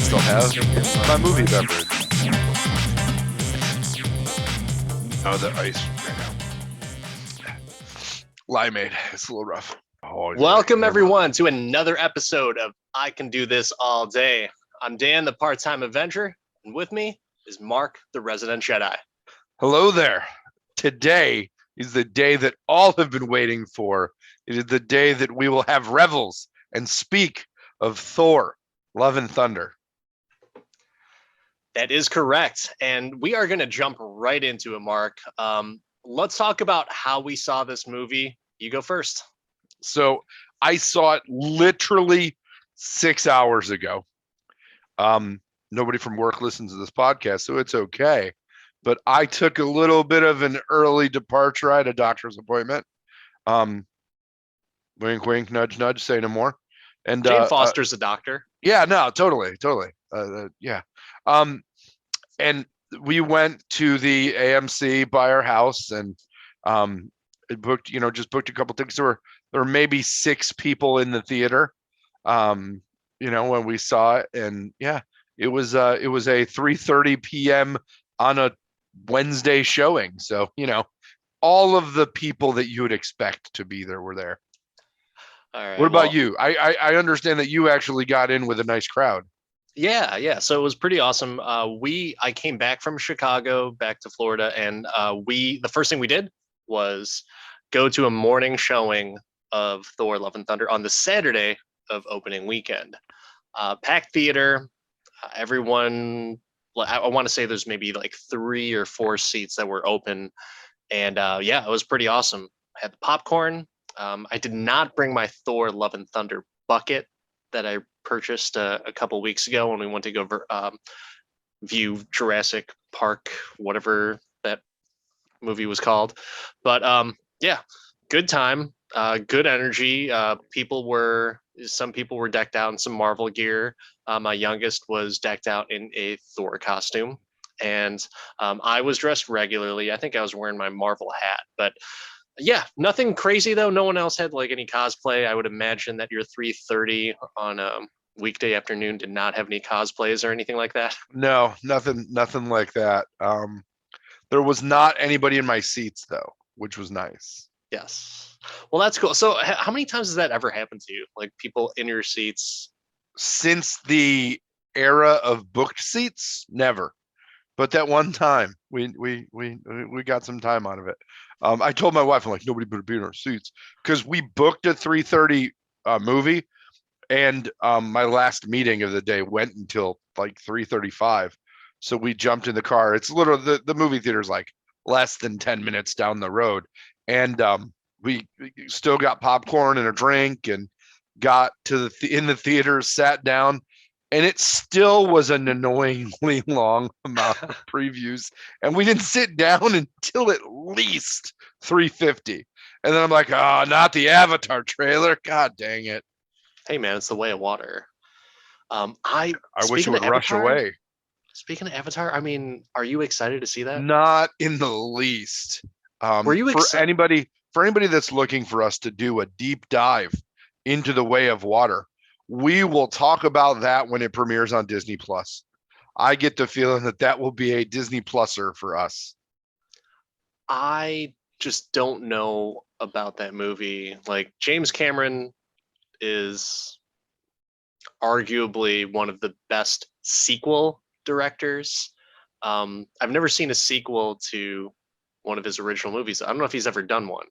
still have my movie beverage. Oh, the ice right now. Limeade. It's a little rough. Welcome, everyone, to another episode of I Can Do This All Day. I'm Dan, the part-time Avenger, and with me is Mark, the resident Jedi. Hello there. Today is the day that all have been waiting for. It is the day that we will have revels and speak of Thor, Love and Thunder. That is correct, and we are going to jump right into it, Mark. Let's talk about how we saw this movie. You go first. So I saw it literally 6 hours ago. Nobody from work listens to this podcast, so it's okay. But I took a little bit of an early departure. I had a doctor's appointment. Wink, wink, nudge, nudge, say no more. And Jane Foster's a doctor. Yeah, no, totally. Yeah. And we went to the AMC by our house and booked a couple tickets. There were maybe 6 people in the theater, when we saw it. And yeah, it was a 3:30 p.m. on a Wednesday showing. So, all of the people that you would expect to be there were there. All right. What about you? I understand that you actually got in with a nice crowd. Yeah. So it was pretty awesome. I came back from Chicago back to Florida, and the first thing we did was go to a morning showing of Thor: Love and Thunder on the Saturday of opening weekend. Packed theater. Everyone, I want to say there's maybe like 3 or 4 seats that were open, and it was pretty awesome. I had the popcorn. I did not bring my Thor: Love and Thunder bucket that I purchased a couple weeks ago when we went to go view Jurassic Park, whatever that movie was called. But good time, good energy. Some people were decked out in some Marvel gear. My youngest was decked out in a Thor costume, and I was dressed regularly. I think I was wearing my Marvel hat, but yeah, nothing crazy though. No one else had like any cosplay. I would imagine that your 3:30 on a weekday afternoon did not have any cosplays or anything like that. No, nothing like that. There was not anybody in my seats though, which was nice. Yes. Well, that's cool. So how many times has that ever happened to you? Like people in your seats? Since the era of booked seats, never. But that one time, we got some time out of it. I told my wife, I'm like, nobody better be in our seats, because we booked a 3:30 movie, and my last meeting of the day went until like 3:35. So we jumped in the car. It's literally the movie theater's like less than 10 minutes down the road, and we still got popcorn and a drink, and got to in the theater, sat down. And it still was an annoyingly long amount of previews. And we didn't sit down until at least 3:50. And then I'm like, oh, not the Avatar trailer. God dang it. Hey, man, it's the way of water. I wish it would rush away. Speaking of Avatar, I mean, are you excited to see that? Not in the least. Were you excited? For anybody that's looking for us to do a deep dive into the Way of Water, we will talk about that when it premieres on Disney Plus. I get the feeling that will be a Disney Pluser for us. I just don't know about that movie. Like, James Cameron is arguably one of the best sequel directors. I've never seen a sequel to one of his original movies. I don't know if he's ever done one.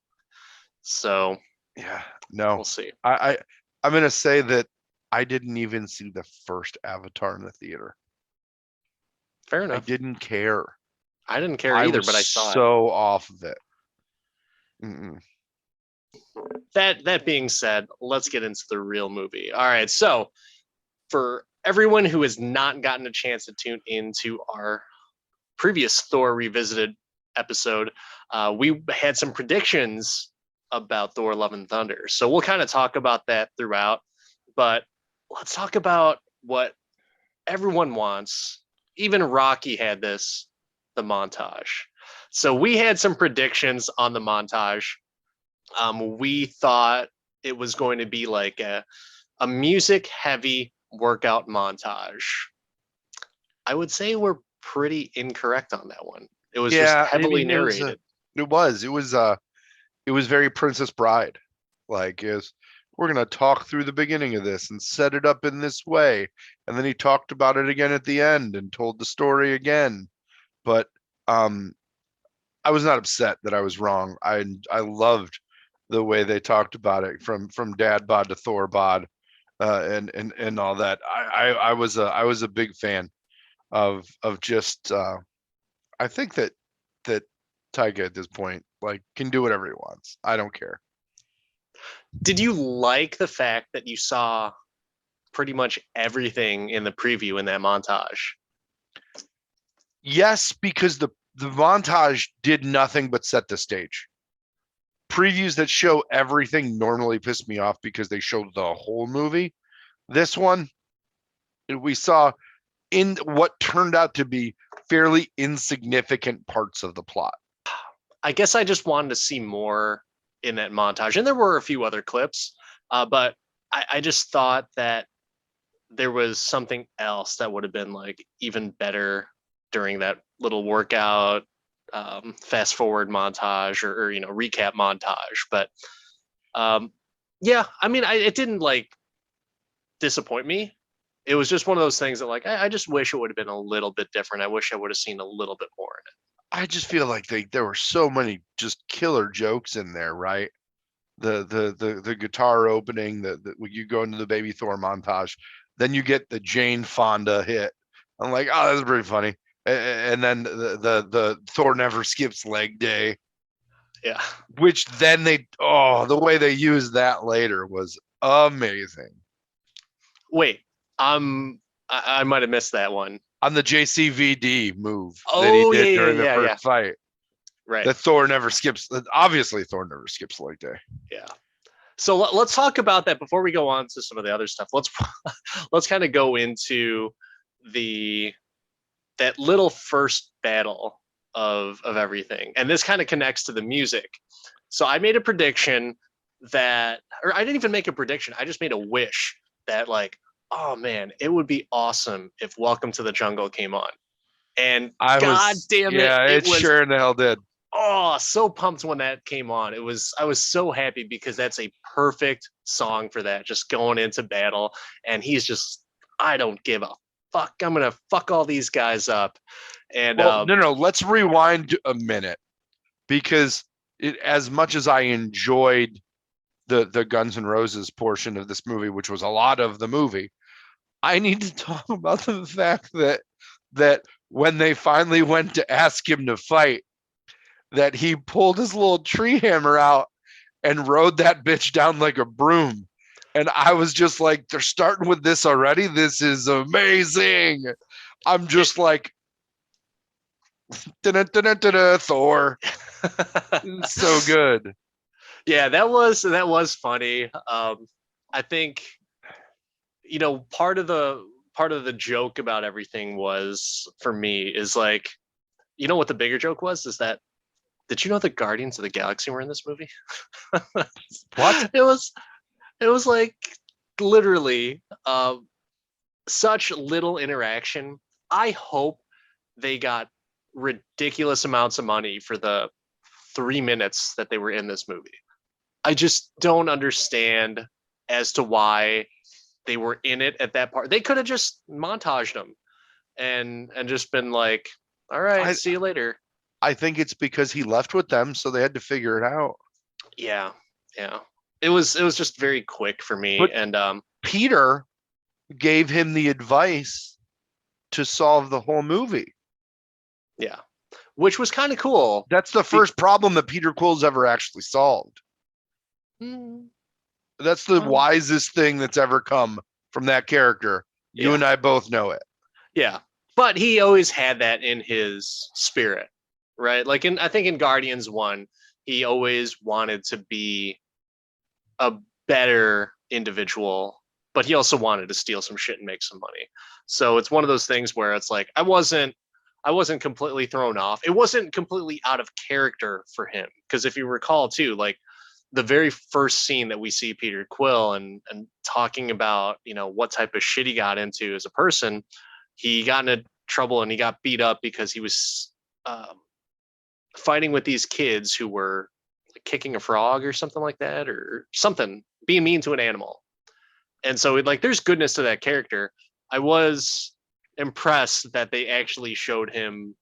So yeah, no, we'll see. I'm gonna say that I didn't even see the first Avatar in the theater. Fair enough. I didn't care. I didn't care either, but I saw it. So off of it. Mm-mm. That being said, let's get into the real movie. All right, so for everyone who has not gotten a chance to tune into our previous Thor Revisited episode, we had some predictions about Thor: Love and Thunder. So we'll kind of talk about that throughout, but let's talk about what everyone wants. Even Rocky had this, the montage. So we had some predictions on the montage. We thought it was going to be like a music heavy workout montage. I would say we're pretty incorrect on that one. It was just Yeah, I heavily mean, narrated. it was very Princess Bride. Like, is we're gonna talk through the beginning of this and set it up in this way, and then he talked about it again at the end and told the story again. But um, I was not upset that I was wrong. I loved the way they talked about it from Dad bod to Thor bod, and all that. I was a big fan of just I think that Taika at this point like can do whatever he wants. I don't care. Did you like the fact that you saw pretty much everything in the preview in that montage? Yes, because the montage did nothing but set the stage. Previews that show everything normally piss me off because they show the whole movie. This one, we saw in what turned out to be fairly insignificant parts of the plot. I guess I just wanted to see more in that montage, and there were a few other clips, but I just thought that there was something else that would have been like even better during that little workout fast forward montage or recap montage. But yeah, I mean, it didn't like disappoint me. It was just one of those things that like I just wish it would have been a little bit different. I wish I would have seen a little bit more in I just feel like there were so many just killer jokes in there, right? The guitar opening, when you go into the baby Thor montage, then you get the Jane Fonda hit. I'm like, oh, that's pretty funny. And then the Thor never skips leg day, it. Yeah. which then the way they used that later was amazing. Wait, I might have missed that one. On the JCVD move that he Oh yeah, did yeah, during the yeah, yeah. first fight, Right. that Thor never skips. Obviously, Thor never skips leg day. Yeah. So let's talk about that before we go on to some of the other stuff. Let's kind of go into the that little first battle of everything, and this kind of connects to the music. So I made a prediction that, or I didn't even make a prediction. I just made a wish that like, oh man, it would be awesome if Welcome to the Jungle came on. And god damn it, Yeah, it it was sure in the hell did. so pumped when that came on. I was so happy because that's a perfect song for that. Just going into battle, and he's just, I don't give a fuck. I'm gonna fuck all these guys up. And Well, no, let's rewind a minute because as much as I enjoyed the Guns N' Roses portion of this movie, which was a lot of the movie, I need to talk about the fact that when they finally went to ask him to fight, that he pulled his little tree hammer out and rode that bitch down like a broom. And I was just like, they're starting with this already. This is amazing. I'm just like, Thor. So good. yeah, that was funny. I think part of the joke about everything was for me is like, what the bigger joke was is that, did you know the Guardians of the Galaxy were in this movie? What? It was like literally such little interaction. I hope they got ridiculous amounts of money for the 3 minutes that they were in this movie. I just don't understand as to why they were in it at that part. They could have just montaged them and just been like, all right, I see you later. I think it's because he left with them, so they had to figure it out. Yeah, yeah. It was just very quick for me, But and Peter gave him the advice to solve the whole movie. yeah, which was kind of cool. That's the first problem that Peter Quill's ever actually solved. Mm, That's the well, wisest thing that's ever come from that character. You yeah, and I both know it. yeah. But he always had that in his spirit, right? Like I think in Guardians 1, he always wanted to be a better individual, but he also wanted to steal some shit and make some money. So it's one of those things where it's like I wasn't completely thrown off. It wasn't completely out of character for him, because if you recall too, like the very first scene that we see Peter Quill and talking about, what type of shit he got into as a person, he got in a trouble and he got beat up because he was fighting with these kids who were like, kicking a frog or something like that, or something, being mean to an animal. And so there's goodness to that character. I was impressed that they actually showed him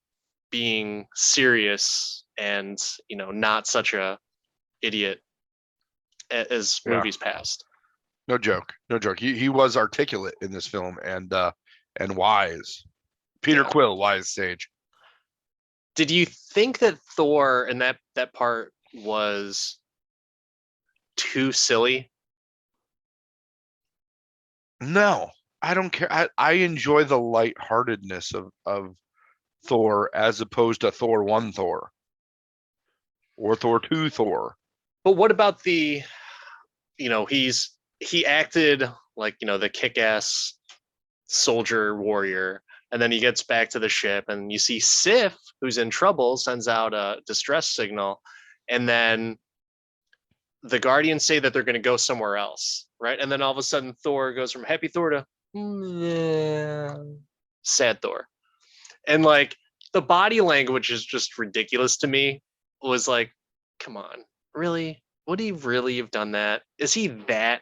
being serious and not such a idiot as movies past. No joke. He was articulate in this film and wise. Peter Quill, wise sage. Did you think that Thor and that part was too silly? No, I don't care. I enjoy the lightheartedness of Thor as opposed to Thor 1 Thor or Thor 2 Thor. But what about he acted like, the kick-ass soldier warrior, and then he gets back to the ship and you see Sif, who's in trouble, sends out a distress signal, and then the Guardians say that they're going to go somewhere else, right? And then all of a sudden Thor goes from happy Thor to sad Thor. And like the body language is just ridiculous to me. It was like, come on, really? Would he really have done that? Is he that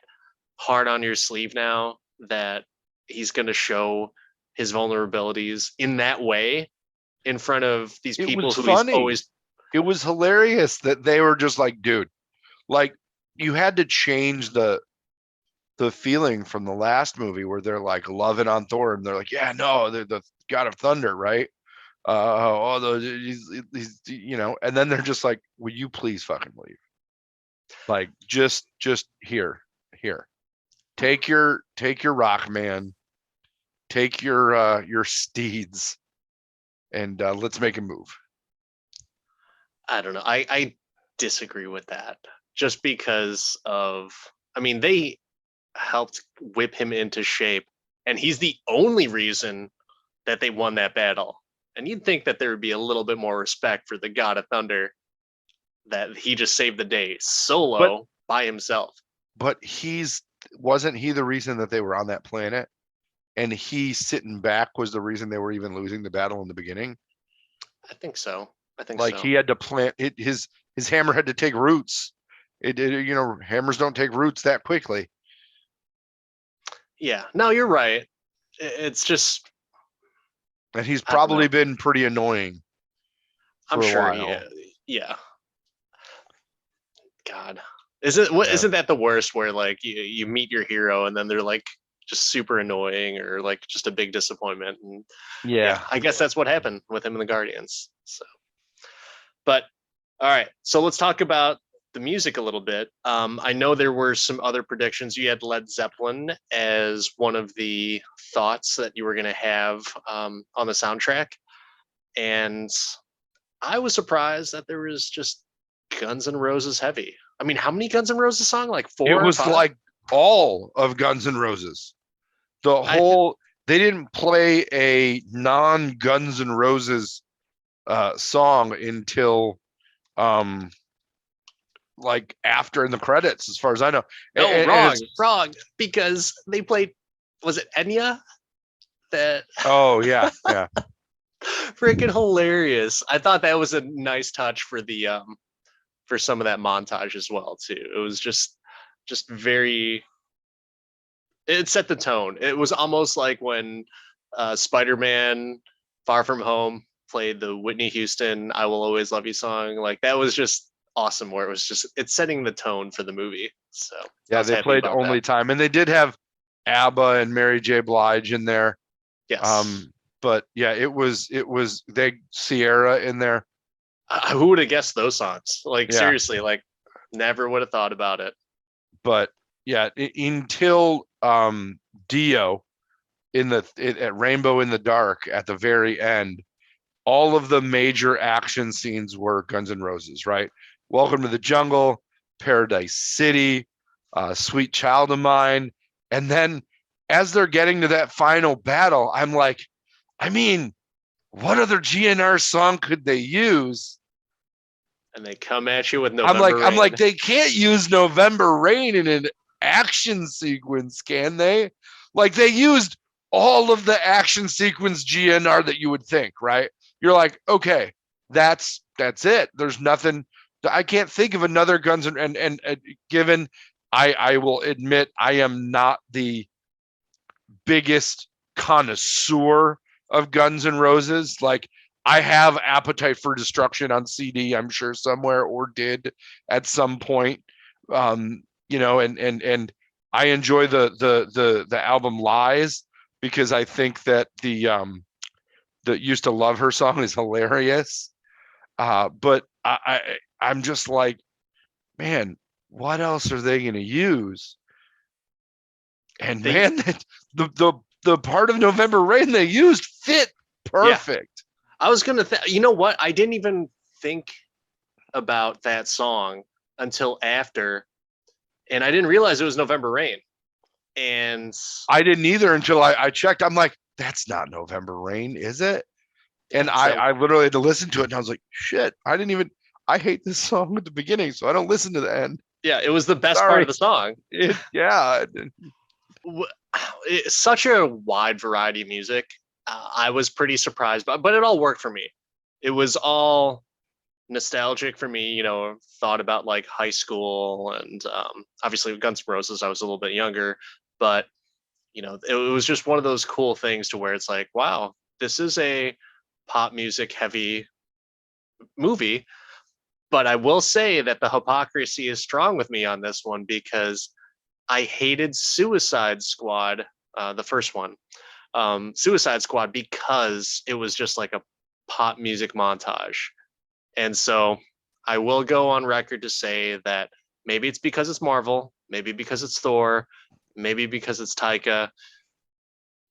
hard on your sleeve now that he's going to show his vulnerabilities in that way in front of these people who funny. He's always... It was hilarious that they were just like, dude, like you had to change the feeling from the last movie where they're like loving on Thor and they're like, yeah, no, they're the god of thunder, right? Although he's and then they're just like, will you please fucking leave? Like just here. Take your rock man, take your steeds, and let's make a move. I don't know. I disagree with that just because of, they helped whip him into shape and he's the only reason that they won that battle. And you'd think that there would be a little bit more respect for the God of Thunder, that he just saved the day solo by himself. But wasn't he the reason that they were on that planet? And he sitting back was the reason they were even losing the battle in the beginning? I think so. He had to plant it. His hammer had to take roots. Hammers don't take roots that quickly. Yeah, no, you're right. It's just, and he's probably been pretty annoying. I'm sure. Yeah. God, isn't that the worst? Where like you meet your hero and then they're like just super annoying or like just a big disappointment. And yeah, I guess that's what happened with him and the Guardians. So, but all right, so let's talk about the music a little bit. I know there were some other predictions. You had Led Zeppelin as one of the thoughts that you were going to have on the soundtrack, and I was surprised that there was just Guns N' Roses heavy. How many Guns N' Roses song? Like 4 It was or 5? like all of Guns N' Roses. The whole they didn't play a non-Guns N' Roses song until like after in the credits, as far as I know. No, wrong. Because they played, was it Enya? Oh yeah. Freaking hilarious. I thought that was a nice touch for the for some of that montage as well too. It was just very, it set the tone. It was almost like when Spider-Man Far From Home played the Whitney Houston I Will Always Love You song. Like that was just awesome, where it was just, it's setting the tone for the movie. So yeah, they played Only Time, and they did have ABBA and Mary J. Blige in there. Yes. But yeah, it was they Sierra in there. Who would have guessed those songs? Like seriously, like never would have thought about it. But yeah, until Dio at Rainbow in the Dark at the very end, all of the major action scenes were Guns N' Roses, right? Welcome to the Jungle, Paradise City, Sweet Child of Mine. And then as they're getting to that final battle, I'm like, what other GNR song could they use? And they come at you with November Rain. I'm like, they can't use November Rain in an action sequence, can they? Like they used all of the action sequence GNR that you would think, right? You're like, okay, that's it. There's nothing. I can't think of another Guns and given I will admit I am not the biggest connoisseur of Guns N' Roses. Like I have Appetite for Destruction on CD, I'm sure somewhere, or did at some point. You know, and I enjoy the album Lies because I think that the Used to Love Her song is hilarious. But I'm just like, man, what else are they gonna use? And man, the part of November Rain they used fit perfect. I was gonna you know what? I didn't even think about that song until after, and I didn't realize it was November Rain. And I didn't either until I checked. I'm like, that's not November Rain, is it? And I literally had to listen to it, and I was like, shit, I hate this song at the beginning, so I don't listen to the end. Yeah, it was the best part of the song. It's such a wide variety of music. I was pretty surprised, but it all worked for me. It was all nostalgic for me, you know, thought about like high school and obviously with Guns N' Roses, I was a little bit younger, but you know, it was just one of those cool things to where it's like, wow, this is a pop music heavy movie. But I will say that the hypocrisy is strong with me on this one because I hated Suicide Squad, the first one, Suicide Squad, because it was just like a pop music montage. And so I will go on record to say that maybe it's because it's Marvel, maybe because it's Thor, maybe because it's Taika.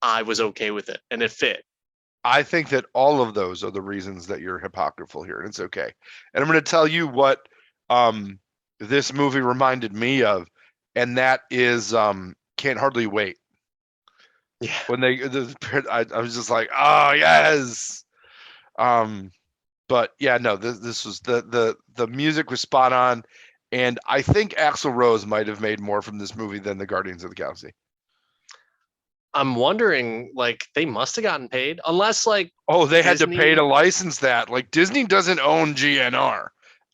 I was okay with it and it fit. I think that all of those are the reasons that you're hypocritical here, and it's okay. And I'm going to tell you what this movie reminded me of, and that is Can't Hardly Wait. Yeah. When I was just like, oh yes. But yeah, no, this was the music was spot on, and I think Axl Rose might have made more from this movie than the Guardians of the Galaxy. I'm wondering, like, they must have gotten paid, unless like they had to pay to license that. Like Disney doesn't own GNR.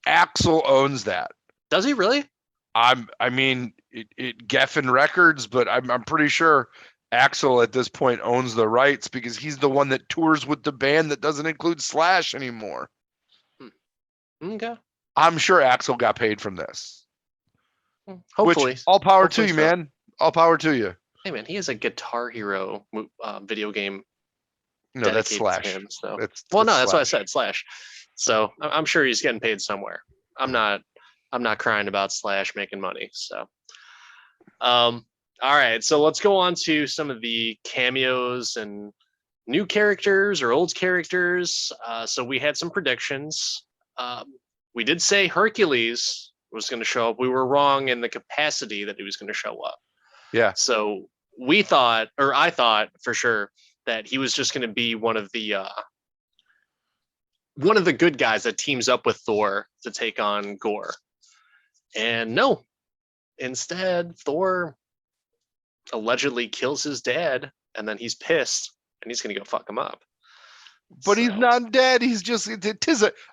Axl owns that. Does he really? I mean, it Geffen Records, but I'm pretty sure Axl at this point owns the rights because he's the one that tours with the band that doesn't include Slash anymore. Okay. I'm sure Axl got paid from this. Hopefully. Which, all power to you, man. All power to you. Hey man, he has a Guitar Hero video game. No, that's Slash. Him, so. That's no, that's what I said, Slash. So I'm sure he's getting paid somewhere. I'm not crying about Slash making money. So, all right. So let's go on to some of the cameos and new characters or old characters. So we had some predictions. We did say Hercules was going to show up. We were wrong in the capacity that he was going to show up. Yeah. So we thought, or I thought for sure, that he was just going to be one of the good guys that teams up with Thor to take on Gore. And no, instead, Thor allegedly kills his dad, and then he's pissed, and he's going to go fuck him up. But he's not dead. He's just,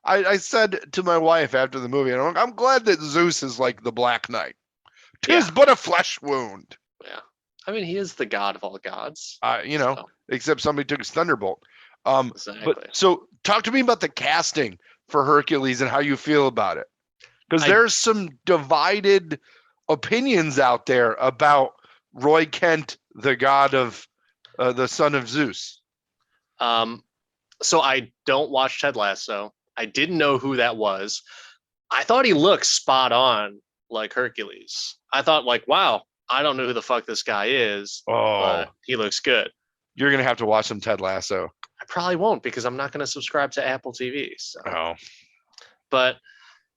I said to my wife after the movie, and I'm glad that Zeus is like the Black Knight. 'Tis but a flesh wound. Yeah. I mean, he is the god of all gods. Except somebody took his thunderbolt. Exactly. But so talk to me about the casting for Hercules and how you feel about it. Because there's some divided opinions out there about Roy Kent, the god of the son of Zeus. So I don't watch Ted Lasso. I didn't know who that was. I thought he looked spot on like Hercules. I thought like, wow, I don't know who the fuck this guy is, but he looks good. You're going to have to watch some Ted Lasso. I probably won't because I'm not going to subscribe to Apple TV. So. Oh. But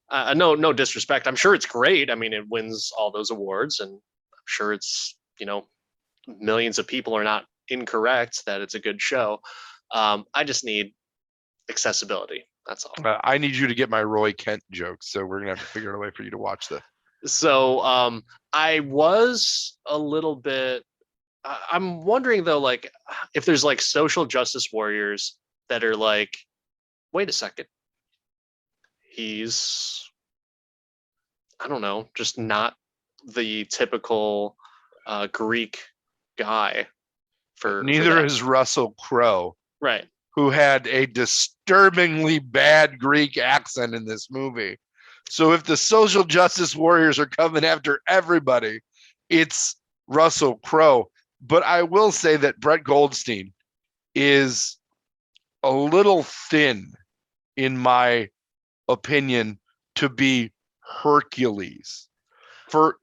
no disrespect. I'm sure it's great. I mean, it wins all those awards, and I'm sure it's, millions of people are not incorrect that it's a good show. I just need accessibility. That's all. I need you to get my Roy Kent jokes, so we're going to have to figure out a way for you to watch this. So I was a little bit I'm wondering though, like if there's like social justice warriors that are like, wait a second, he's I don't know, just not the typical Greek guy for Neither that. is Russell Crowe, Right. who had a disturbingly bad Greek accent in this movie. So if the social justice warriors are coming after everybody, it's Russell Crowe. But I will say that Brett Goldstein is a little thin, in my opinion, to be Hercules. For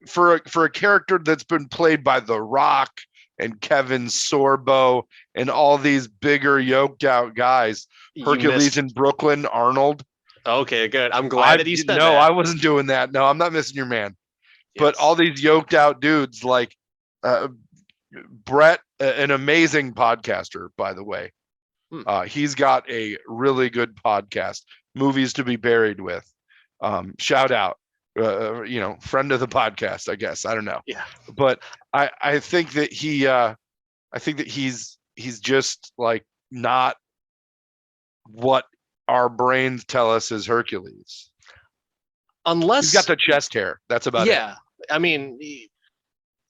a character that's been played by The Rock and Kevin Sorbo and all these bigger yoked out guys, You Hercules missed. in Brooklyn, Arnold. Okay, good. I'm glad that you said No, that. I wasn't doing that. No, I'm not missing your man. But Yes. all these yoked out dudes like uh, Brett, an amazing podcaster, by the way. Hmm. He's got a really good podcast, Movies to Be Buried With. Shout out, friend of the podcast, I guess. I don't know, Yeah. but I think that he's just like not what our brains tell us is Hercules. He's got Unless, the chest hair. That's about it. yeah. I mean,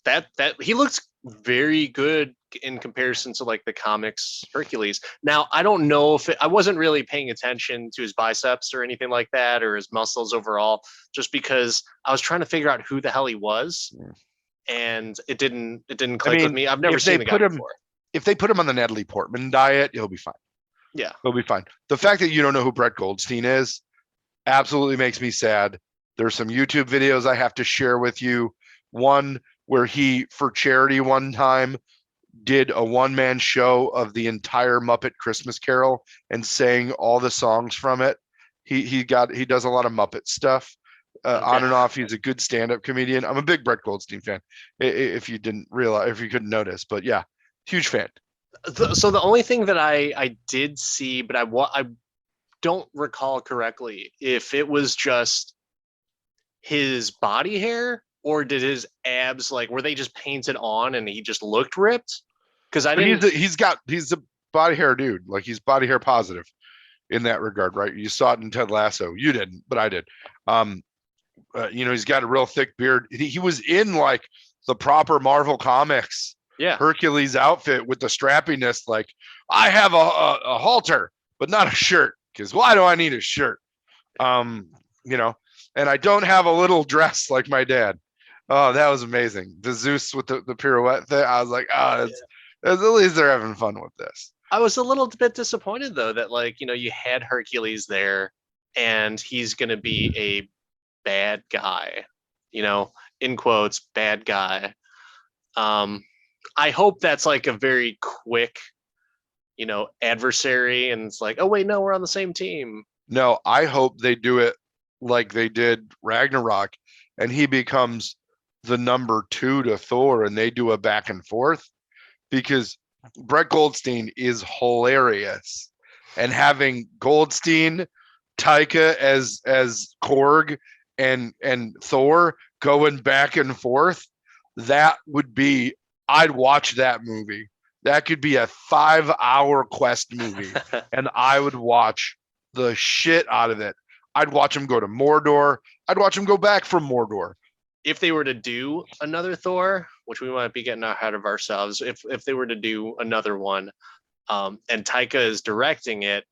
that he looks very good in comparison to like the comics Hercules. Now, I don't know if I wasn't really paying attention to his biceps or anything like that, or his muscles overall, just because I was trying to figure out who the hell he was, and it didn't I click with mean, me. I've never seen the guy before. if they put him on the Natalie Portman diet, he'll be fine. Yeah. He'll be fine. The fact that you don't know who Brett Goldstein is absolutely makes me sad. There's some YouTube videos I have to share with you. One where he, for charity, one time did a one-man show of the entire Muppet Christmas Carol and sang all the songs from it. He does a lot of Muppet stuff. On Okay. and off, he's a good stand-up comedian. I'm a big Brett Goldstein fan. If you didn't realize, if you couldn't notice, but yeah, huge fan. So the only thing that I did see, but I don't recall correctly if it was just his body hair or did his abs like were they just painted on and he just looked ripped? Because I But didn't. he's a body hair dude. Like he's body hair positive in that regard, right? You saw it in Ted Lasso. You didn't, but I did. Um, he's got a real thick beard. He was in like the proper Marvel Comics Yeah. Hercules outfit with the strappiness. Like I have a halter, but not a shirt. Because why do I need a shirt? Um, you know, and I don't have a little dress like my dad. Oh, that was amazing. The Zeus with the pirouette thing. I was like, at least they're having fun with this. I was a little bit disappointed though that like you had Hercules there and he's gonna be a bad guy, you know, in quotes, bad guy. Um, I hope that's like a very quick, adversary, and it's like, oh wait, no, we're on the same team. No, I hope they do it like they did Ragnarok, and he becomes the number two to Thor, and they do a back and forth because Brett Goldstein is hilarious, and having Goldstein, Taika as Korg, and Thor going back and forth, that would be. I'd watch that movie. That could be a 5-hour quest movie, and I would watch the shit out of it. I'd watch him go to Mordor. I'd watch him go back from Mordor. If they were to do another Thor, which we might be getting ahead of ourselves, if they were to do another one, and Taika is directing it,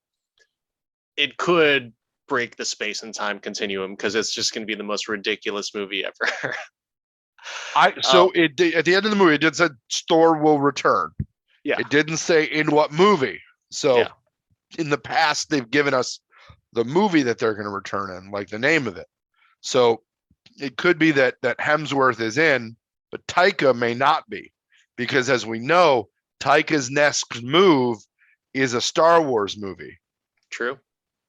it could break the space and time continuum because it's just going to be the most ridiculous movie ever. So at the end of the movie, it did say Thor will return. Yeah. It didn't say in what movie. So Yeah. in the past, they've given us the movie that they're going to return in, like the name of it. So it could be that Hemsworth is in, but Taika may not be, because as we know, Taika's next move is a Star Wars movie. True.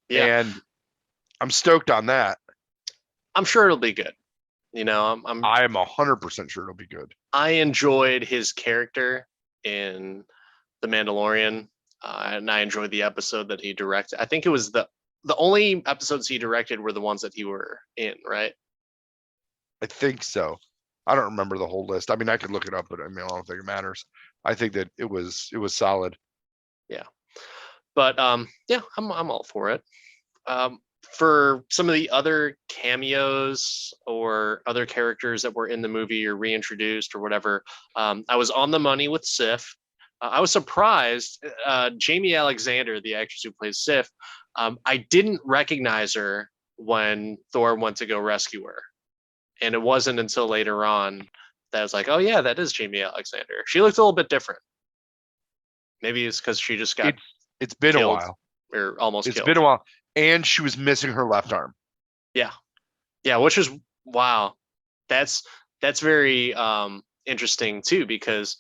Yeah. And I'm stoked on that. I'm sure it'll be good. I'm 100% sure it'll be good. I enjoyed his character in The Mandalorian, and I enjoyed the episode that he directed. I think it was the only episodes he directed were the ones that he were in, right? I think so. I don't remember the whole list. I mean, I could look it up, but I mean, I don't think it matters. I think that it was solid. Yeah. But yeah, I'm all for it. Um, for some of the other cameos or other characters that were in the movie or reintroduced or whatever, I was on the money with Sif. I was surprised. Jamie Alexander, the actress who plays Sif, I didn't recognize her when Thor went to go rescue her. And it wasn't until later on that I was like, oh, yeah, that is Jamie Alexander. She looked a little bit different. Maybe it's because she just got It's been a killed while. or almost It's killed. been a while, and she was missing her left arm. Yeah. Yeah, which is wow. That's very interesting too, because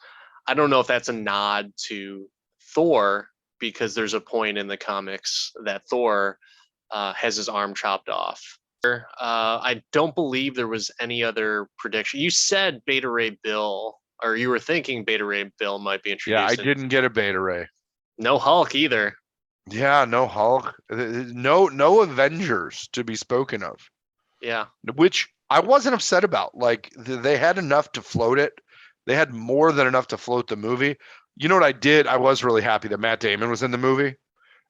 I don't know if that's a nod to Thor, because there's a point in the comics that Thor has his arm chopped off. I don't believe there was any other prediction. You said Beta Ray Bill, or you were thinking Beta Ray Bill might be Yeah, I introduced. didn't get a Beta Ray. No Hulk either. Yeah, no Hulk. No Avengers to be spoken of. Yeah. Which I wasn't upset about. Like they had enough to float it. They had more than enough to float the movie. You know what I did? I was really happy that Matt Damon was in the movie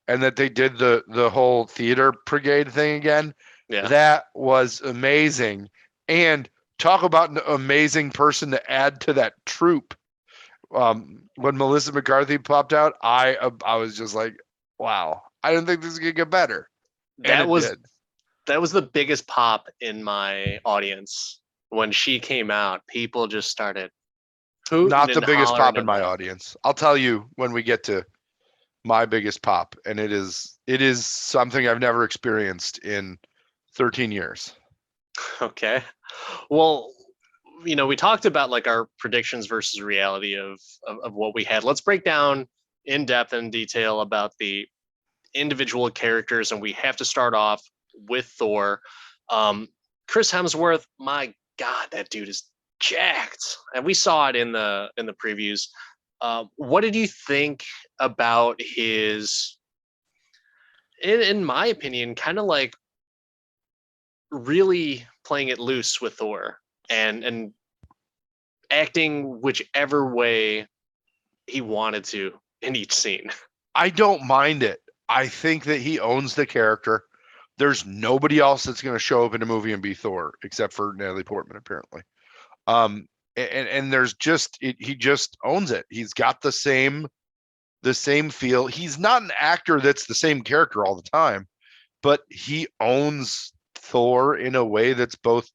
and that they did the whole theater brigade thing again. Yeah. That was amazing. And talk about an amazing person to add to that troop. When Melissa McCarthy popped out, I was just like, wow, I didn't think this could get better. And That it was did. that was the biggest pop in my audience when she came out. People just started hooting Not the and biggest hollering pop in at my that. audience. I'll tell you when we get to my biggest pop, and it is something I've never experienced in 13 years. Okay. Well, we talked about like our predictions versus reality of what we had. Let's break down in depth and detail about the individual characters, and we have to start off with Thor. Um, Chris Hemsworth, my God, that dude is jacked, and we saw it in the previews. What did you think about his, in my opinion, kind of like really playing it loose with Thor and acting whichever way he wanted to in each scene? I don't mind it. I think that he owns the character. There's nobody else that's going to show up in a movie and be Thor except for Natalie Portman, apparently. And there's just he just owns it. He's got the same feel. He's not an actor that's the same character all the time, but he owns Thor in a way that's both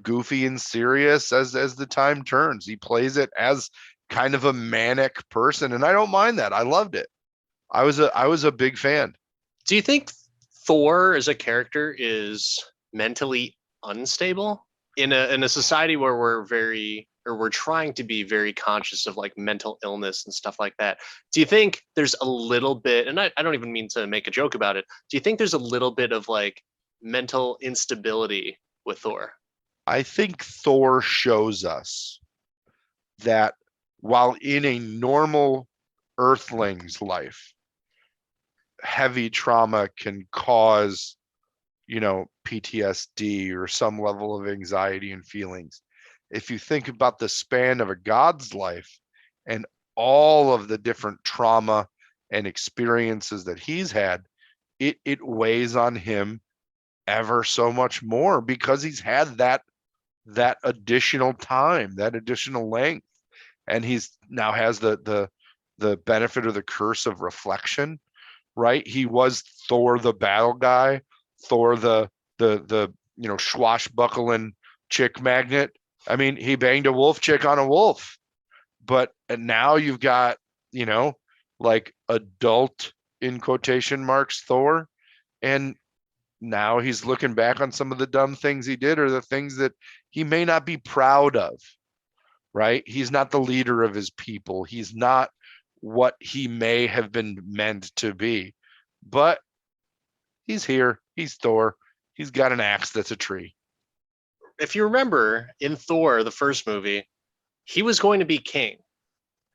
goofy and serious as the time turns. He plays it as kind of a manic person, and I don't mind that. I loved it. I was a big fan. Do you think Thor as a character is mentally unstable in a society where we're trying to be very conscious of like mental illness and stuff like that? Do you think there's a little bit, and I don't even mean to make a joke about it, do you think there's a little bit of like mental instability with Thor? I think Thor shows us that while in a normal earthling's life, heavy trauma can cause, PTSD or some level of anxiety and feelings. If you think about the span of a god's life and all of the different trauma and experiences that he's had, it weighs on him ever so much more because he's had that additional time, that additional length, and he's now has the benefit or the curse of reflection, right? He was Thor the battle guy, Thor the swashbuckling chick magnet. I mean, he banged a wolf chick on a wolf, but now you've got, you know, like adult in quotation marks Thor, and now he's looking back on some of the dumb things he did or the things that he may not be proud of, right? He's not the leader of his people. He's not what he may have been meant to be. But he's here. He's Thor. He's got an axe that's a tree. If you remember in Thor, the first movie, he was going to be king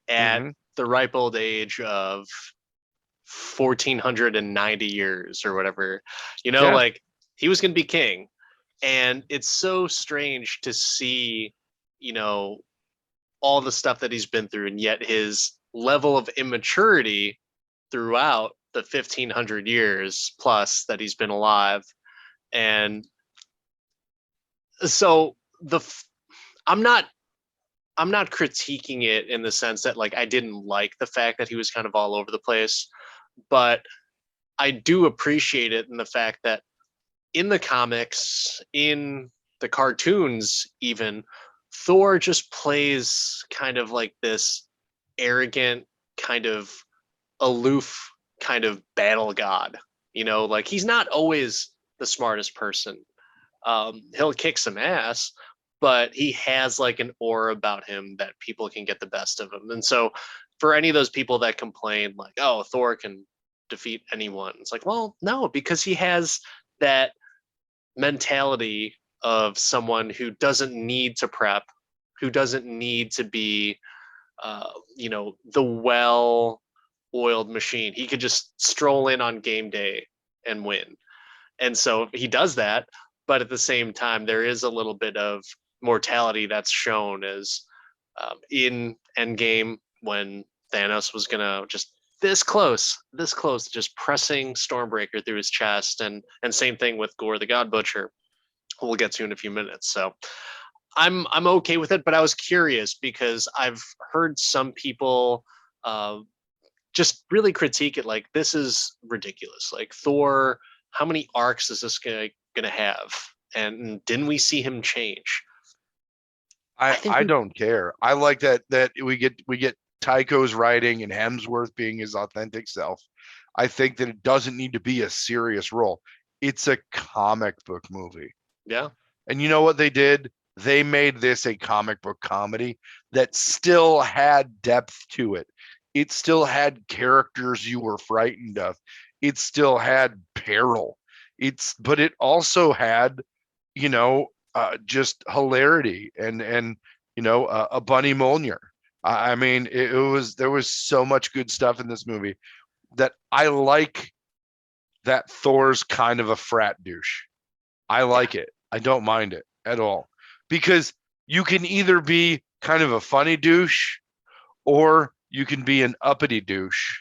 at Mm-hmm. the ripe old age of 1490 years or whatever. Yeah. Like he was going to be king. And it's so strange to see you know, all the stuff that he's been through, and yet his level of immaturity throughout the 1500 years plus that he's been alive. And so the I'm not I'm not critiquing it in the sense that like I didn't like the fact that he was kind of all over the place, but I do appreciate it in the fact that in the comics, in the cartoons even, Thor just plays kind of like this arrogant, kind of aloof, kind of battle god. Like he's not always the smartest person. He'll kick some ass, but he has like an aura about him that people can get the best of him. And so, for any of those people that complain, like, oh, Thor can defeat anyone, it's like, well, no, because he has that mentality of someone who doesn't need to prep, who doesn't need to be, the well-oiled machine. He could just stroll in on game day and win. And so he does that, but at the same time, there is a little bit of mortality that's shown as in Endgame when Thanos was gonna just this close, just pressing Stormbreaker through his chest, and same thing with Gore the God Butcher. We'll get to in a few minutes. So I'm okay with it, but I was curious because I've heard some people just really critique it like this is ridiculous. Like Thor, how many arcs is this guy gonna have? And didn't we see him change? I think I don't care. I like that we get Tycho's writing and Hemsworth being his authentic self. I think that it doesn't need to be a serious role. It's a comic book movie. yeah. And you know what they did? They made this a comic book comedy that still had depth to it. It still had characters you were frightened of. It still had peril. But it also had, just hilarity and a bunny Mjolnir. I mean, there was so much good stuff in this movie that I like. That Thor's kind of a frat douche. I Yeah. like it. I don't mind it at all because you can either be kind of a funny douche or you can be an uppity douche.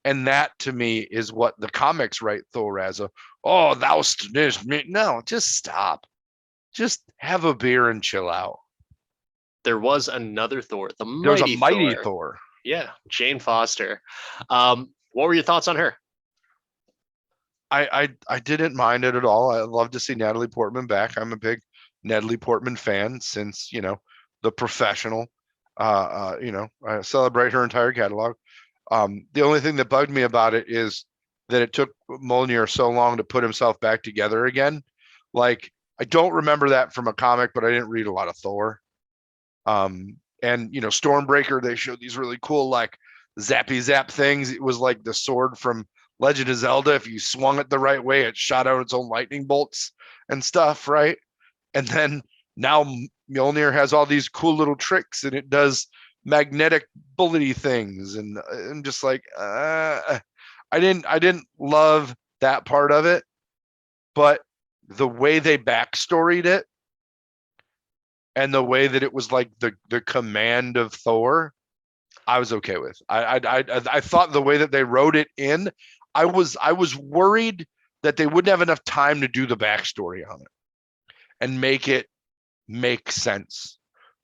And that to me is what the comics write Thor as oh, thou me. No, just stop. Just have a beer and chill out. There was another Thor, the There's a mighty mighty Thor. Thor. Yeah, Jane Foster. What were your thoughts on her? I didn't mind it at all. I love to see Natalie Portman back. I'm a big Natalie Portman fan since, The Professional. I celebrate her entire catalog. The only thing that bugged me about it is that it took Mjolnir so long to put himself back together again. Like, I don't remember that from a comic, but I didn't read a lot of Thor. And Stormbreaker, they showed these really cool like zappy zap things. It was like the sword from Legend of Zelda. If you swung it the right way, it shot out its own lightning bolts and stuff, right? And then now Mjolnir has all these cool little tricks, and it does magnetic bullety things, and I'm just like, I didn't love that part of it, but the way they backstoried it and the way that it was like the command of Thor, I was okay with. I thought the way that they wrote it in, I was worried that they wouldn't have enough time to do the backstory on it and make it make sense.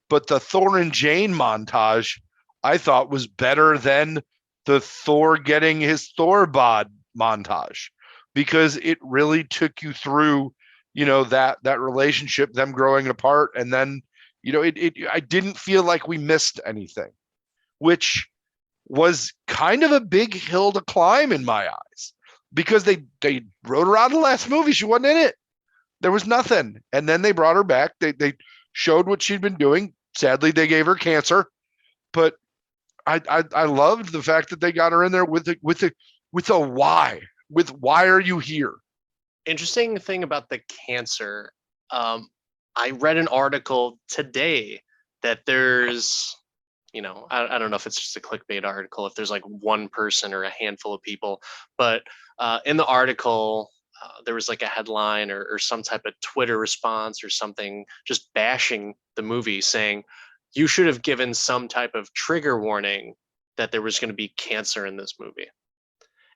But the Thor and Jane montage, I thought was better than the Thor getting his Thor bod montage because it really took you through, that relationship, them growing apart, and then, I didn't feel like we missed anything, which was kind of a big hill to climb in my eyes because they wrote her out of the last movie. She wasn't in it. There was nothing. And then they brought her back. They showed what she'd been doing. Sadly, they gave her cancer, but I loved the fact that they got her in there with a why. With why are you here? Interesting thing about the cancer. I read an article today that there's, I don't know if it's just a clickbait article, if there's like one person or a handful of people, but in the article, there was like a headline or some type of Twitter response or something just bashing the movie, saying you should have given some type of trigger warning that there was going to be cancer in this movie.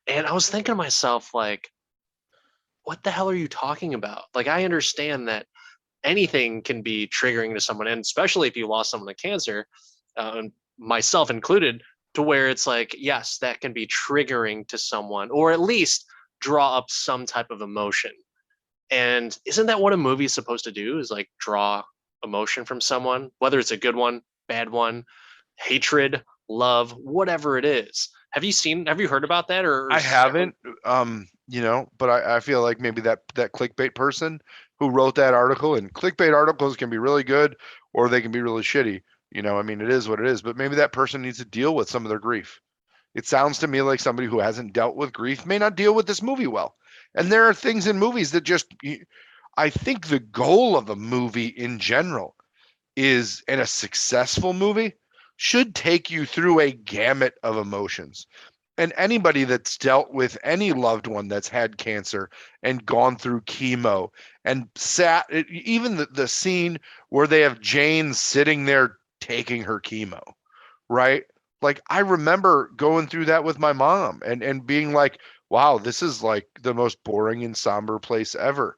And I was thinking to myself, like, what the hell are you talking about? Like, I understand that anything can be triggering to someone, and especially if you lost someone to cancer, and myself included, to where it's like, yes, that can be triggering to someone, or at least draw up some type of emotion. And isn't that what a movie is supposed to do? Is like draw emotion from someone, whether it's a good one, bad one, hatred, love, whatever it is. Have you heard about that? I haven't, but I feel like maybe that clickbait person who wrote that article, and clickbait articles can be really good or they can be really shitty. I mean, it is what it is, but maybe that person needs to deal with some of their grief. It sounds to me like somebody who hasn't dealt with grief may not deal with this movie well. And there are things in movies that I think the goal of a movie in general is, and a successful movie should take you through a gamut of emotions. And anybody that's dealt with any loved one that's had cancer and gone through chemo and sat, even the scene where they have Jane sitting there taking her chemo, right? Like, I remember going through that with my mom and being like, wow, this is like the most boring and somber place ever.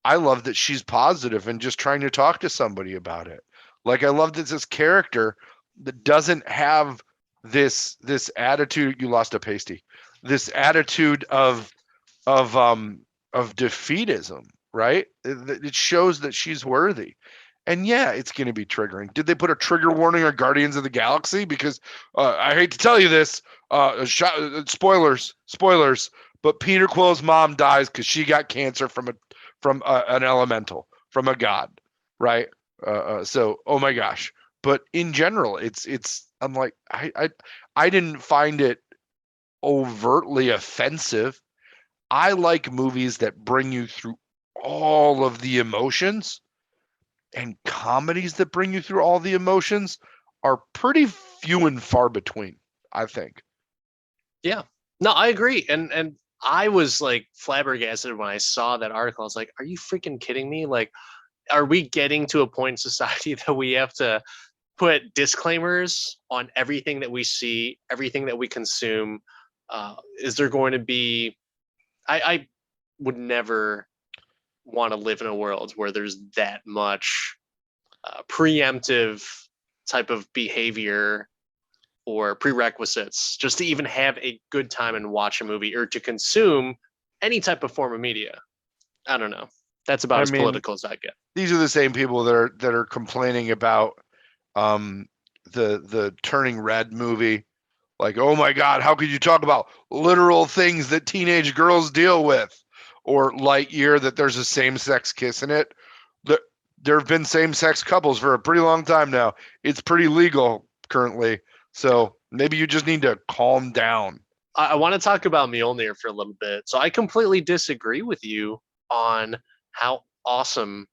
I love that she's positive and just trying to talk to somebody about it. Like, I love that this character that doesn't have this attitude. You lost a pasty. This attitude of defeatism, right? It shows that she's worthy. And yeah, it's going to be triggering. Did they put a trigger warning on Guardians of the Galaxy? Because I hate to tell you this, spoilers, but Peter Quill's mom dies because she got cancer from an elemental, from a god, right? So, oh my gosh. But in general, it's. I'm like, I didn't find it overtly offensive. I like movies that bring you through all of the emotions, and comedies that bring you through all the emotions are pretty few and far between, I think. Yeah. No, I agree. And I was like flabbergasted when I saw that article. I was like, are you freaking kidding me? Like, are we getting to a point in society that we have to put disclaimers on everything that we see, everything that we consume? Is there going to be, I would never want to live in a world where there's that much preemptive type of behavior or prerequisites just to even have a good time and watch a movie or to consume any type of form of media. I don't know. That's about as political as I get. These are the same people that are complaining about the Turning Red movie. Like, oh my God, how could you talk about literal things that teenage girls deal with? Or Lightyear, that there's a same-sex kiss in it. There have been same-sex couples for a pretty long time now. It's pretty legal currently. So maybe you just need to calm down. I want to talk about Mjolnir for a little bit. So I completely disagree with you on how awesome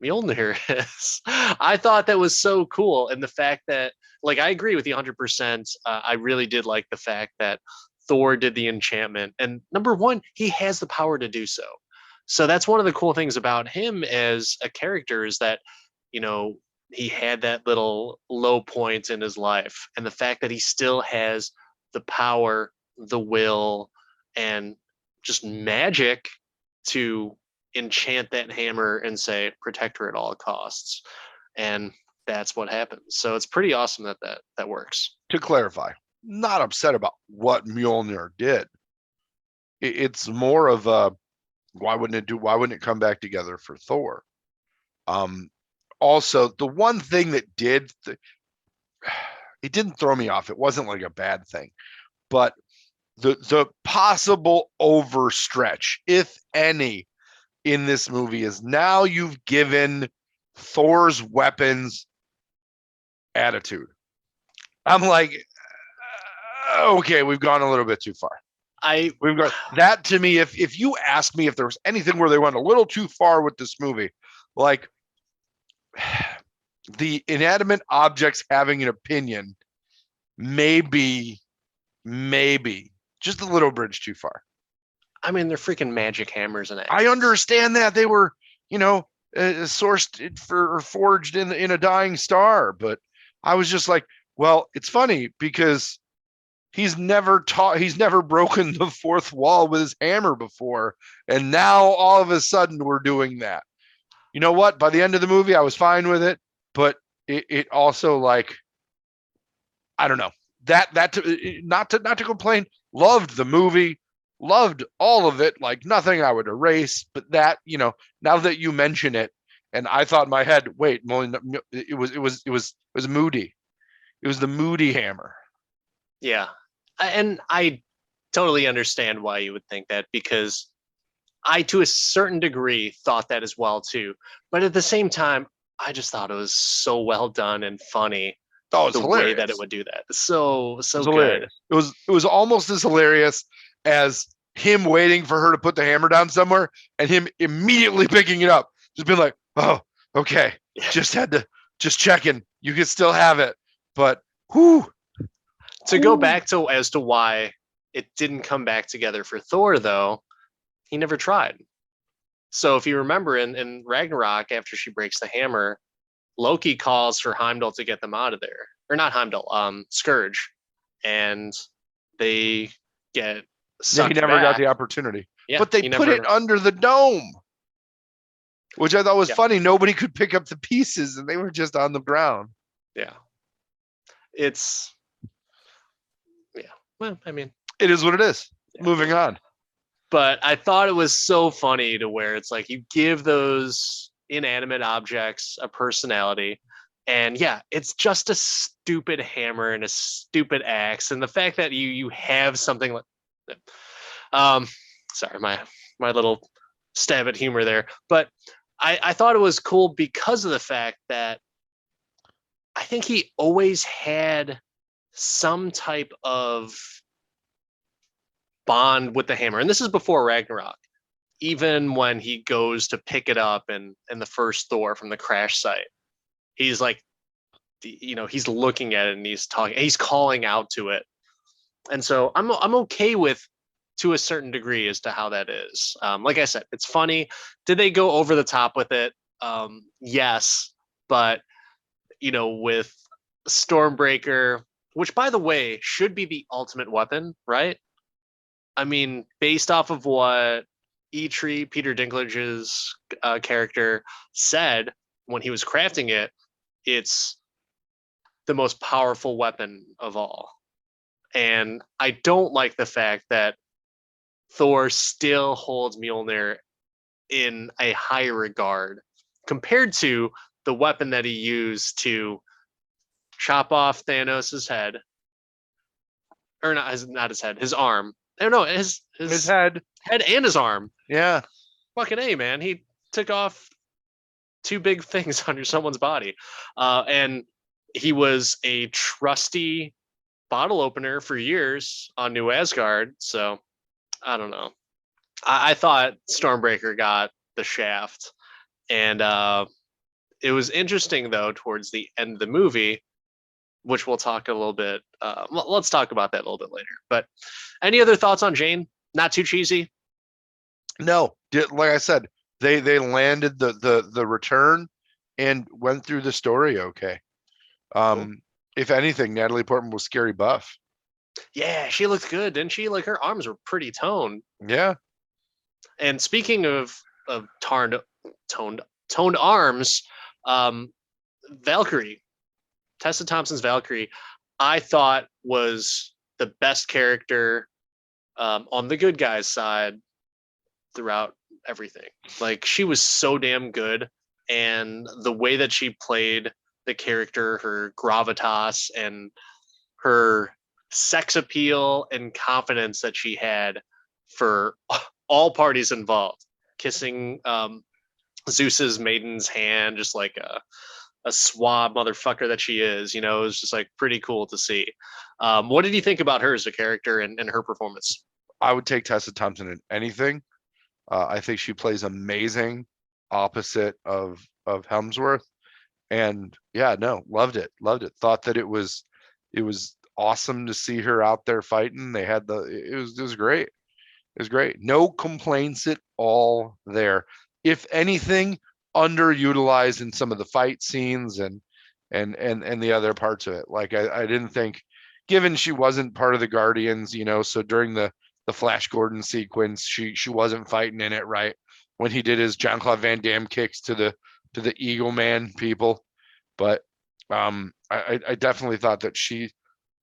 Mjolnir is. I thought that was so cool. And the fact that, like, I agree with you 100%. I really did like the fact that Thor did the enchantment. And number one, he has the power to do so. So that's one of the cool things about him as a character is that, you know, he had that little low point in his life. And the fact that he still has the power, the will, and just magic to enchant that hammer and say protect her at all costs, and that's what happens. So it's pretty awesome that works. To clarify, not upset about what Mjolnir did. It's more of a why wouldn't it come back together for Thor? Also, the one thing that it didn't throw me off. It wasn't like a bad thing, but the possible overstretch, if any, in this movie is now you've given Thor's weapons attitude. I'm like, okay, we've gone a little bit too far. We've got that. To me, if you ask me if there was anything where they went a little too far with this movie, like the inanimate objects having an opinion, maybe just a little bridge too far. I mean, they're freaking magic hammers and axes. I understand that they were, sourced for or forged in a dying star, but I was just like, well, it's funny because he's never broken the fourth wall with his hammer before, and now all of a sudden we're doing that. You know what? By the end of the movie, I was fine with it, but it also, like, I don't know, not to complain. Loved the movie, loved all of it, like nothing I would erase. But that, now that you mention it, and I thought in my head, wait, it was moody. It was the moody hammer. Yeah. And I totally understand why you would think that, because I, to a certain degree, thought that as well too. But at the same time, I just thought it was so well done and funny, Oh, it's the hilarious. way that it would do that. So It was good. hilarious. It was almost as hilarious as him waiting for her to put the hammer down somewhere and him immediately picking it up. Just being like, oh, okay. Yeah. Just checking. You can still have it. But whew. To go back to as to why it didn't come back together for Thor, though, he never tried. So if you remember in Ragnarok, after she breaks the hammer, Loki calls for Heimdall to get them out of there. Or not Heimdall, Scourge. And they get sucked He never back. got the opportunity. Yeah, but they put it under the dome, which I thought was funny. Nobody could pick up the pieces, and they were just on the ground. Yeah. Well, I mean, it is what it is. Yeah. Moving on. But I thought it was so funny to where it's like you give those inanimate objects a personality, and yeah, it's just a stupid hammer and a stupid axe, and the fact that you have something like, sorry, my little stab at humor there, but I thought it was cool because of the fact that I think he always had some type of bond with the hammer. And this is before Ragnarok. Even when he goes to pick it up in the first Thor from the crash site, he's like, he's looking at it and he's talking, he's calling out to it. And so I'm okay with, to a certain degree, as to how that is. Like I said, it's funny. Did they go over the top with it? Yes, but with Stormbreaker, which, by the way, should be the ultimate weapon, right? I mean, based off of what Eitri, Peter Dinklage's character, said when he was crafting it, it's the most powerful weapon of all. And I don't like the fact that Thor still holds Mjolnir in a higher regard compared to the weapon that he used to chop off Thanos' head, or not his head, his arm. Oh no, his head and his arm. Yeah, fucking A, man. He took off two big things under someone's body, and he was a trusty bottle opener for years on New Asgard. So I don't know. I thought Stormbreaker got the shaft, and it was interesting though towards the end of the movie, which we'll talk a little bit. Let's talk about that a little bit later. But any other thoughts on Jane? Not too cheesy? No, like I said, they landed the return and went through the story okay. Cool. If anything, Natalie Portman was scary buff. Yeah, she looked good, didn't she? Like, her arms were pretty toned. Yeah. And speaking of toned arms, Valkyrie, Tessa Thompson's Valkyrie, I thought was the best character on the good guys' side throughout everything. Like, she was so damn good, and the way that she played the character, her gravitas and her sex appeal and confidence that she had for all parties involved, kissing Zeus's maiden's hand, just like a swab motherfucker that she is, it was just like pretty cool to see. What did you think about her as a character and her performance? I would take Tessa Thompson in anything. I think she plays amazing opposite of Hemsworth. And yeah, no, loved it. Thought that it was awesome to see her out there fighting. They had it was great. is great. No complaints at all there. If anything, underutilized in some of the fight scenes and the other parts of it. Like I didn't think, given she wasn't part of the Guardians, so during the Flash Gordon sequence, she wasn't fighting in it, right? When he did his Jean-Claude Van Damme kicks to the Eagle Man people. But I definitely thought that she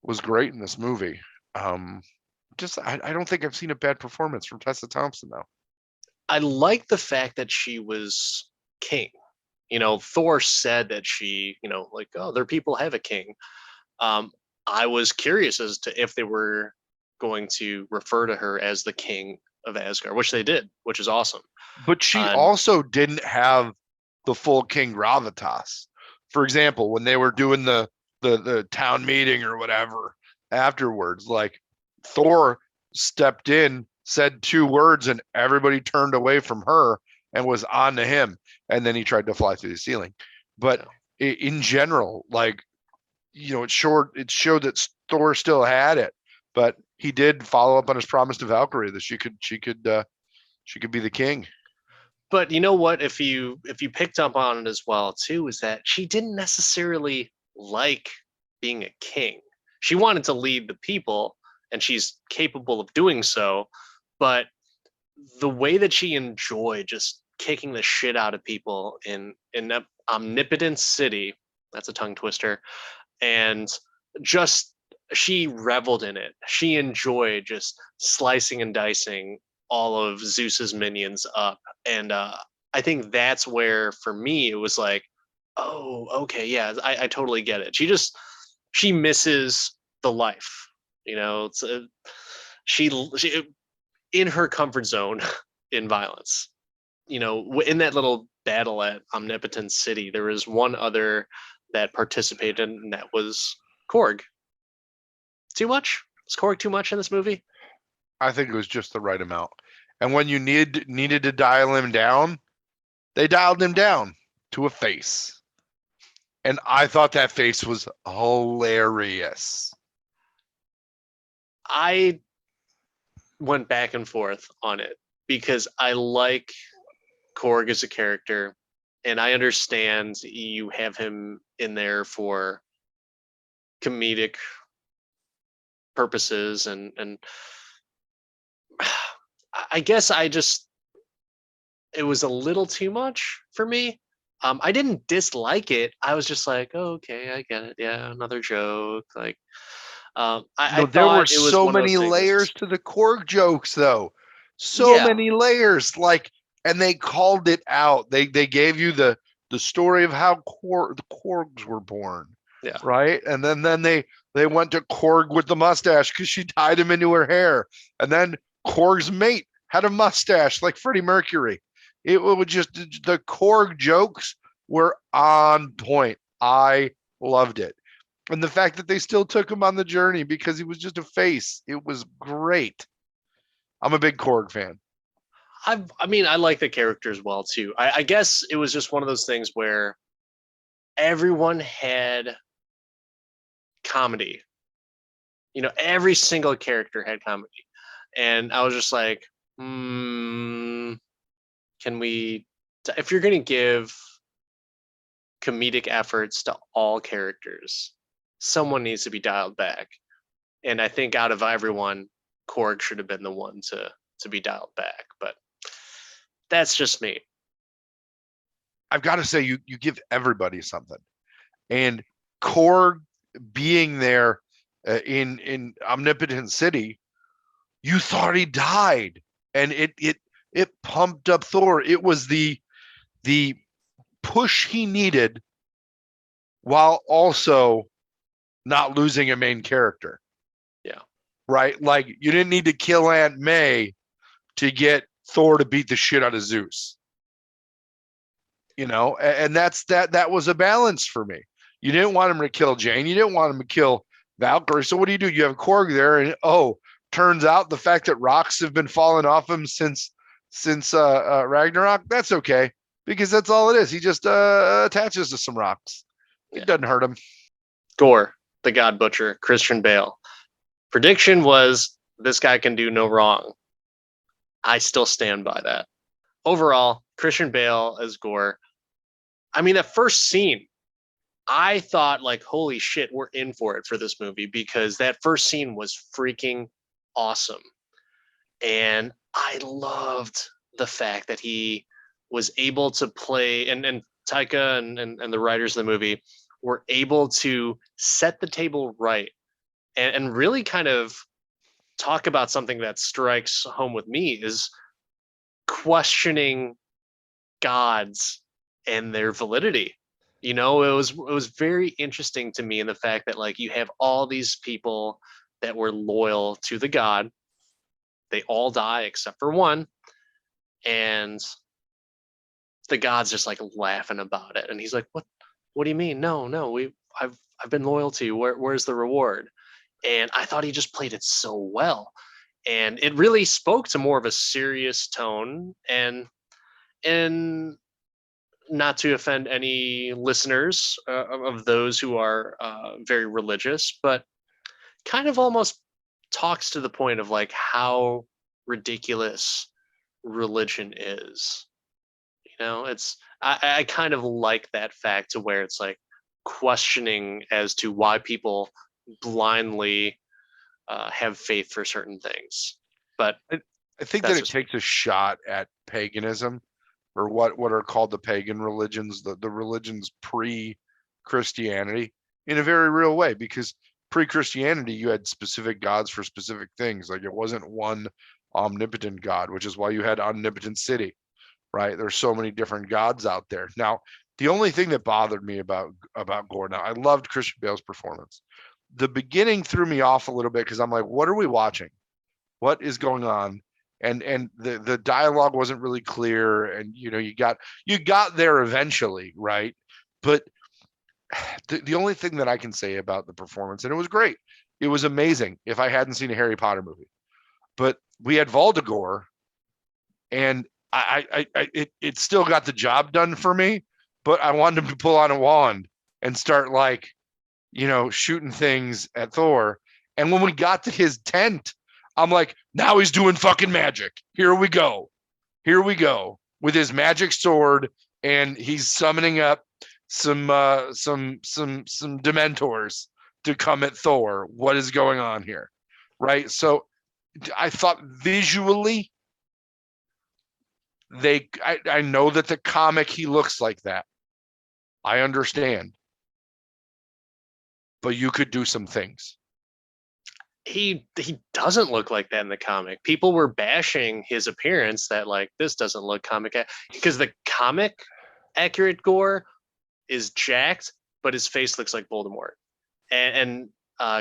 was great in this movie. I don't think I've seen a bad performance from Tessa Thompson though. I like the fact that she was king. Thor said that she, like, oh, their people have a king. I was curious as to if they were going to refer to her as the king of Asgard, which they did, which is awesome. But she And also didn't have the full King gravitas. For example, when they were doing the town meeting or whatever afterwards, like Thor stepped in, said 2 words, and everybody turned away from her and was on to him. And then he tried to fly through the ceiling. But in general, like, it showed that Thor still had it, but he did follow up on his promise to Valkyrie that she could be the king. but you know what? If you picked up on it as well too, is that she didn't necessarily like being a king. She wanted to lead the people, and she's capable of doing so. But the way that she enjoyed just kicking the shit out of people in an omnipotent city, that's a tongue twister, and just she reveled in it. She enjoyed just slicing and dicing all of Zeus's minions up. And I think that's where, for me, it was like, oh, okay, yeah, I totally get it. She misses the life. It's she in her comfort zone in violence. In that little battle at Omnipotent City, there was one other that participated, and that was Korg. Too much? Was Korg too much in this movie? I think it was just the right amount. And when you needed to dial him down, they dialed him down to a face. And I thought that face was hilarious. I went back and forth on it because I like Korg as a character, and I understand you have him in there for comedic purposes, and I guess it was a little too much for me. I didn't dislike it. I was just like, oh, okay, I get it. Yeah, another joke. Like, I There were thought it was so one of many those layers things. to the Korg jokes, though. So Yeah, many layers. Like, and they called it out. They gave you the story of how the Korgs were born. yeah. Right. And then they went to Korg with the mustache because she tied him into her hair. And then Korg's mate had a mustache like Freddie Mercury. It was just, the Korg jokes were on point. I loved it. And the fact that they still took him on the journey because he was just a face, it was great. I'm a big Korg fan. I mean, I like the character as well too. I guess it was just one of those things where everyone had comedy. Every single character had comedy, and I was just like, can we? If you're gonna give comedic efforts to all characters, someone needs to be dialed back. And I think out of everyone, Korg should have been the one to be dialed back. But that's just me. I've got to say, you give everybody something, and Korg being there in Omnipotent City, you thought he died, and it pumped up Thor. It was the push he needed while also not losing a main character. Yeah. Right? Like, you didn't need to kill Aunt May to get Thor to beat the shit out of Zeus. And that was a balance for me. You didn't want him to kill Jane. You didn't want him to kill Valkyrie. So what do? You have Korg there, and turns out the fact that rocks have been falling off him since Ragnarok, that's okay, because that's all it is. He just attaches to some rocks. It doesn't hurt him. Gore, the God Butcher, Christian Bale. Prediction was this guy can do no wrong. I still stand by that. Overall, Christian Bale as Gore. I mean, that first scene, I thought like, holy shit, we're in for it for this movie because that first scene was freaking awesome. And I loved the fact that he was able to play and Taika and the writers of the movie were able to set the table right and really kind of talk about something that strikes home with me is questioning gods and their validity. It was very interesting to me in the fact that like you have all these people that were loyal to the god. They all die except for one, and the god's just like laughing about it. And he's like, What do you mean? No, no, I've been loyal to you. Where's the reward? And I thought he just played it so well. And it really spoke to more of a serious tone and not to offend any listeners of those who are very religious, but kind of almost talks to the point of like how ridiculous religion is. I kind of like that fact to where it's like questioning as to why people blindly have faith for certain things. But I think that that's it just takes a shot at paganism, or what are called the pagan religions, the religions pre-Christianity, in a very real way, because pre-Christianity you had specific gods for specific things. Like it wasn't one omnipotent god, which is why you had Omnipotent City, right? There's so many different gods out there. Now, the only thing that bothered me about Gore, now I loved Christian Bale's performance. The beginning threw me off a little bit because I'm like, what are we watching? What is going on? And the dialogue wasn't really clear, and you got there eventually, right? But the only thing that I can say about the performance, and it was great, it was amazing if I hadn't seen a Harry Potter movie, but we had Voldemort, and it still got the job done for me, but I wanted him to pull on a wand and start like shooting things at Thor. And when we got to his tent, I'm like, now he's doing fucking magic. Here we go. Here we go with his magic sword, and he's summoning up some Dementors to come at Thor. What is going on here? Right? So I thought visually I know that the comic he looks like that. I understand. But you could do some things. he doesn't look like that in the comic. People were bashing his appearance that like this doesn't look because the comic accurate Gore is jacked, but his face looks like Voldemort. And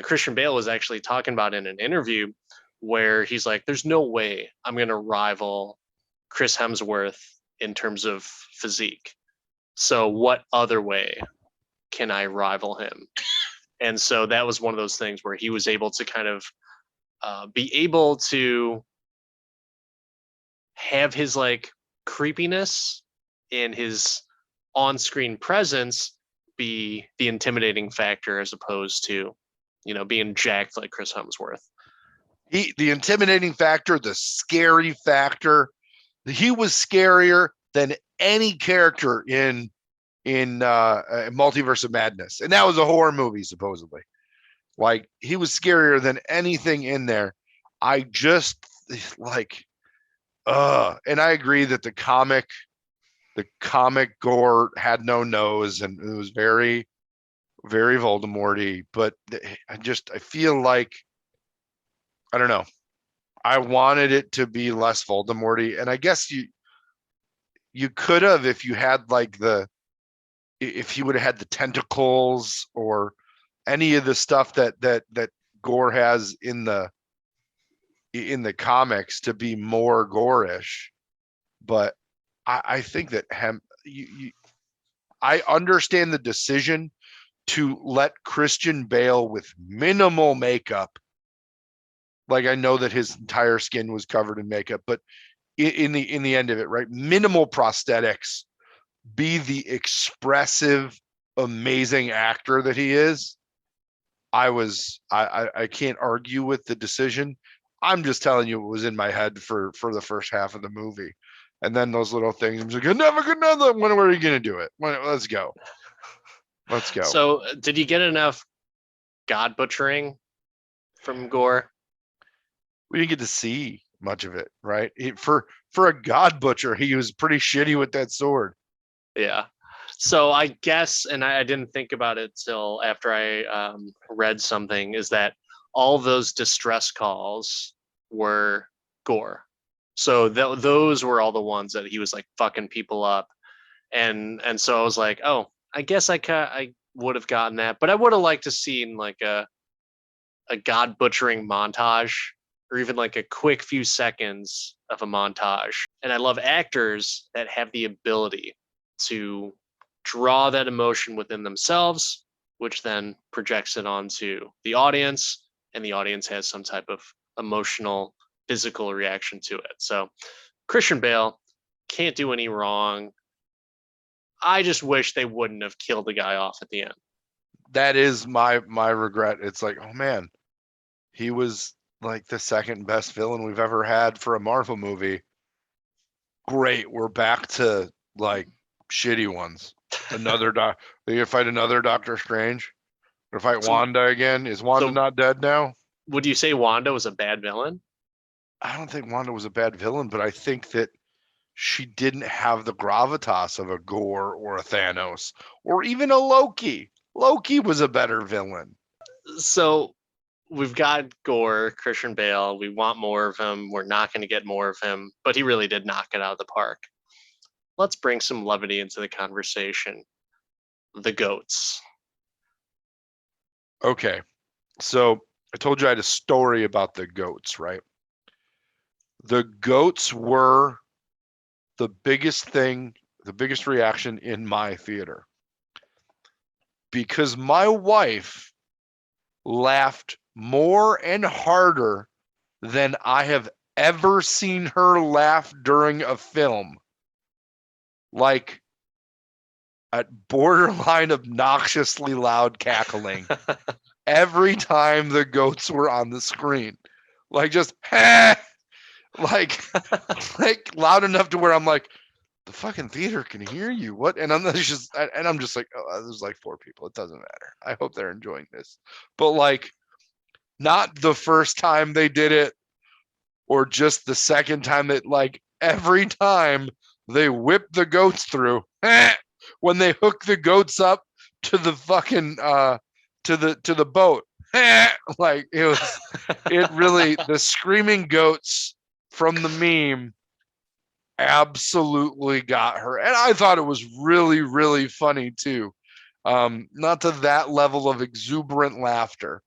Christian Bale was actually talking about in an interview where he's like, "There's no way I'm going to rival Chris Hemsworth in terms of physique. So what other way can I rival him?" And so that was one of those things where he was able to kind of be able to have his like creepiness and his on-screen presence be the intimidating factor as opposed to being jacked like Chris Hemsworth. The intimidating factor, the scary factor, he was scarier than any character in Multiverse of Madness, and that was a horror movie supposedly. Like he was scarier than anything in there. I just like, and I agree that the comic Gore had no nose, and it was very, very Voldemort-y. But I feel like, I don't know. I wanted it to be less Voldemort-y, and I guess you could have if you had like if he would have had the tentacles or any of the stuff that Gore has in the comics to be more Gorish. But I think that I understand the decision to let Christian Bale with minimal makeup. Like I know that his entire skin was covered in makeup, but in the end of it, right, minimal prosthetics, be the expressive, amazing actor that he is. I can't argue with the decision. I'm just telling you what was in my head for the first half of the movie. And then those little things, I'm just like, never good another. When are you gonna do it? Let's go. Let's go. So, did you get enough god butchering from Gore? We didn't get to see much of it, right? For a god butcher, he was pretty shitty with that sword. Yeah. So I guess, and I didn't think about it till after I read something, is that all those distress calls were Gore. So those were all the ones that he was like fucking people up, and so I was like, oh, I guess I would have gotten that, but I would have liked to seen like a god butchering montage, or even like a quick few seconds of a montage. And I love actors that have the ability to draw that emotion within themselves, which then projects it onto the audience, and the audience has some type of emotional, physical reaction to it. So Christian Bale can't do any wrong. I just wish they wouldn't have killed the guy off at the end. That is my regret. It's like, oh man, he was like the second best villain we've ever had for a Marvel movie. Great, we're back to like shitty ones. Another they gonna fight another Doctor Strange. Gonna fight So, Wanda again. Is Wanda so not dead now? would you say Wanda was a bad villain? I don't think Wanda was a bad villain, but I think that she didn't have the gravitas of a Gore or a Thanos or even a Loki. Loki was a better villain. So we've got Gore, Christian Bale. We want more of him. We're not going to get more of him, but he really did knock it out of the park. Let's bring some levity into the conversation. The goats. Okay, so I told you I had a story about the goats, right? The goats were the biggest thing, the biggest reaction in my theater. Because my wife laughed more and harder than I have ever seen her laugh during a film. Like at borderline obnoxiously loud cackling every time the goats were on the screen. Like just like like loud enough to where I'm like, the fucking theater can hear you. What? And I'm just like, oh, there's like 4 people. It doesn't matter. I hope they're enjoying this. But like, not the first time they did it, or just the second time that, like, every time they whip the goats through, when they hook the goats up to the fucking to the boat, like it really, the screaming goats from the meme absolutely got her. And I thought it was really, really funny too. Not to that level of exuberant laughter.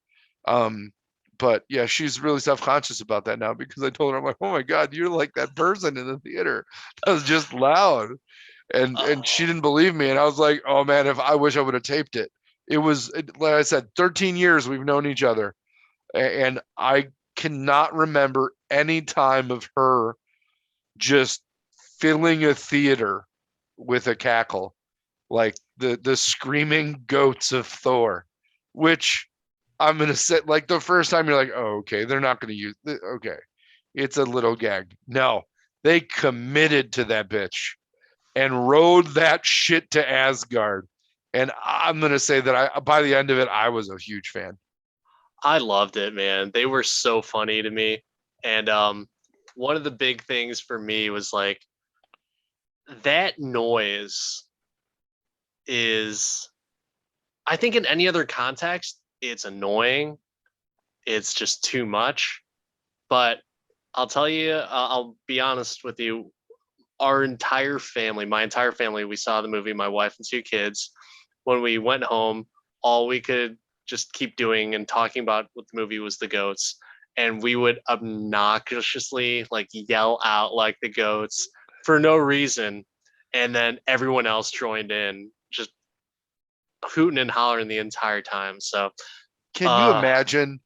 But yeah, she's really self-conscious about that now, because I told her, I'm like, oh my God, you're like that person in the theater that was just loud. And she didn't believe me. And I was like, oh man, if I wish I would have taped it. It was, like I said, 13 years we've known each other. And I cannot remember any time of her just filling a theater with a cackle like the screaming goats of Thor, which I'm gonna say, like, the first time you're like, oh, okay, they're not gonna use okay, it's a little gag. No, they committed to that bitch and rode that shit to Asgard. And I'm gonna say that I, by the end of it, I was a huge fan. I loved it, man. They were so funny to me. And one of the big things for me was like that noise is, I think in any other context, it's annoying. It's just too much. But I'll tell you, I'll be honest with you. Our entire family, my entire family, we saw the movie, my wife and 2 kids. When we went home, all we could just keep doing and talking about what the movie was the goats. And we would obnoxiously like yell out like the goats for no reason. And then everyone else joined in, just hooting and hollering the entire time. So, Can you uh, imagine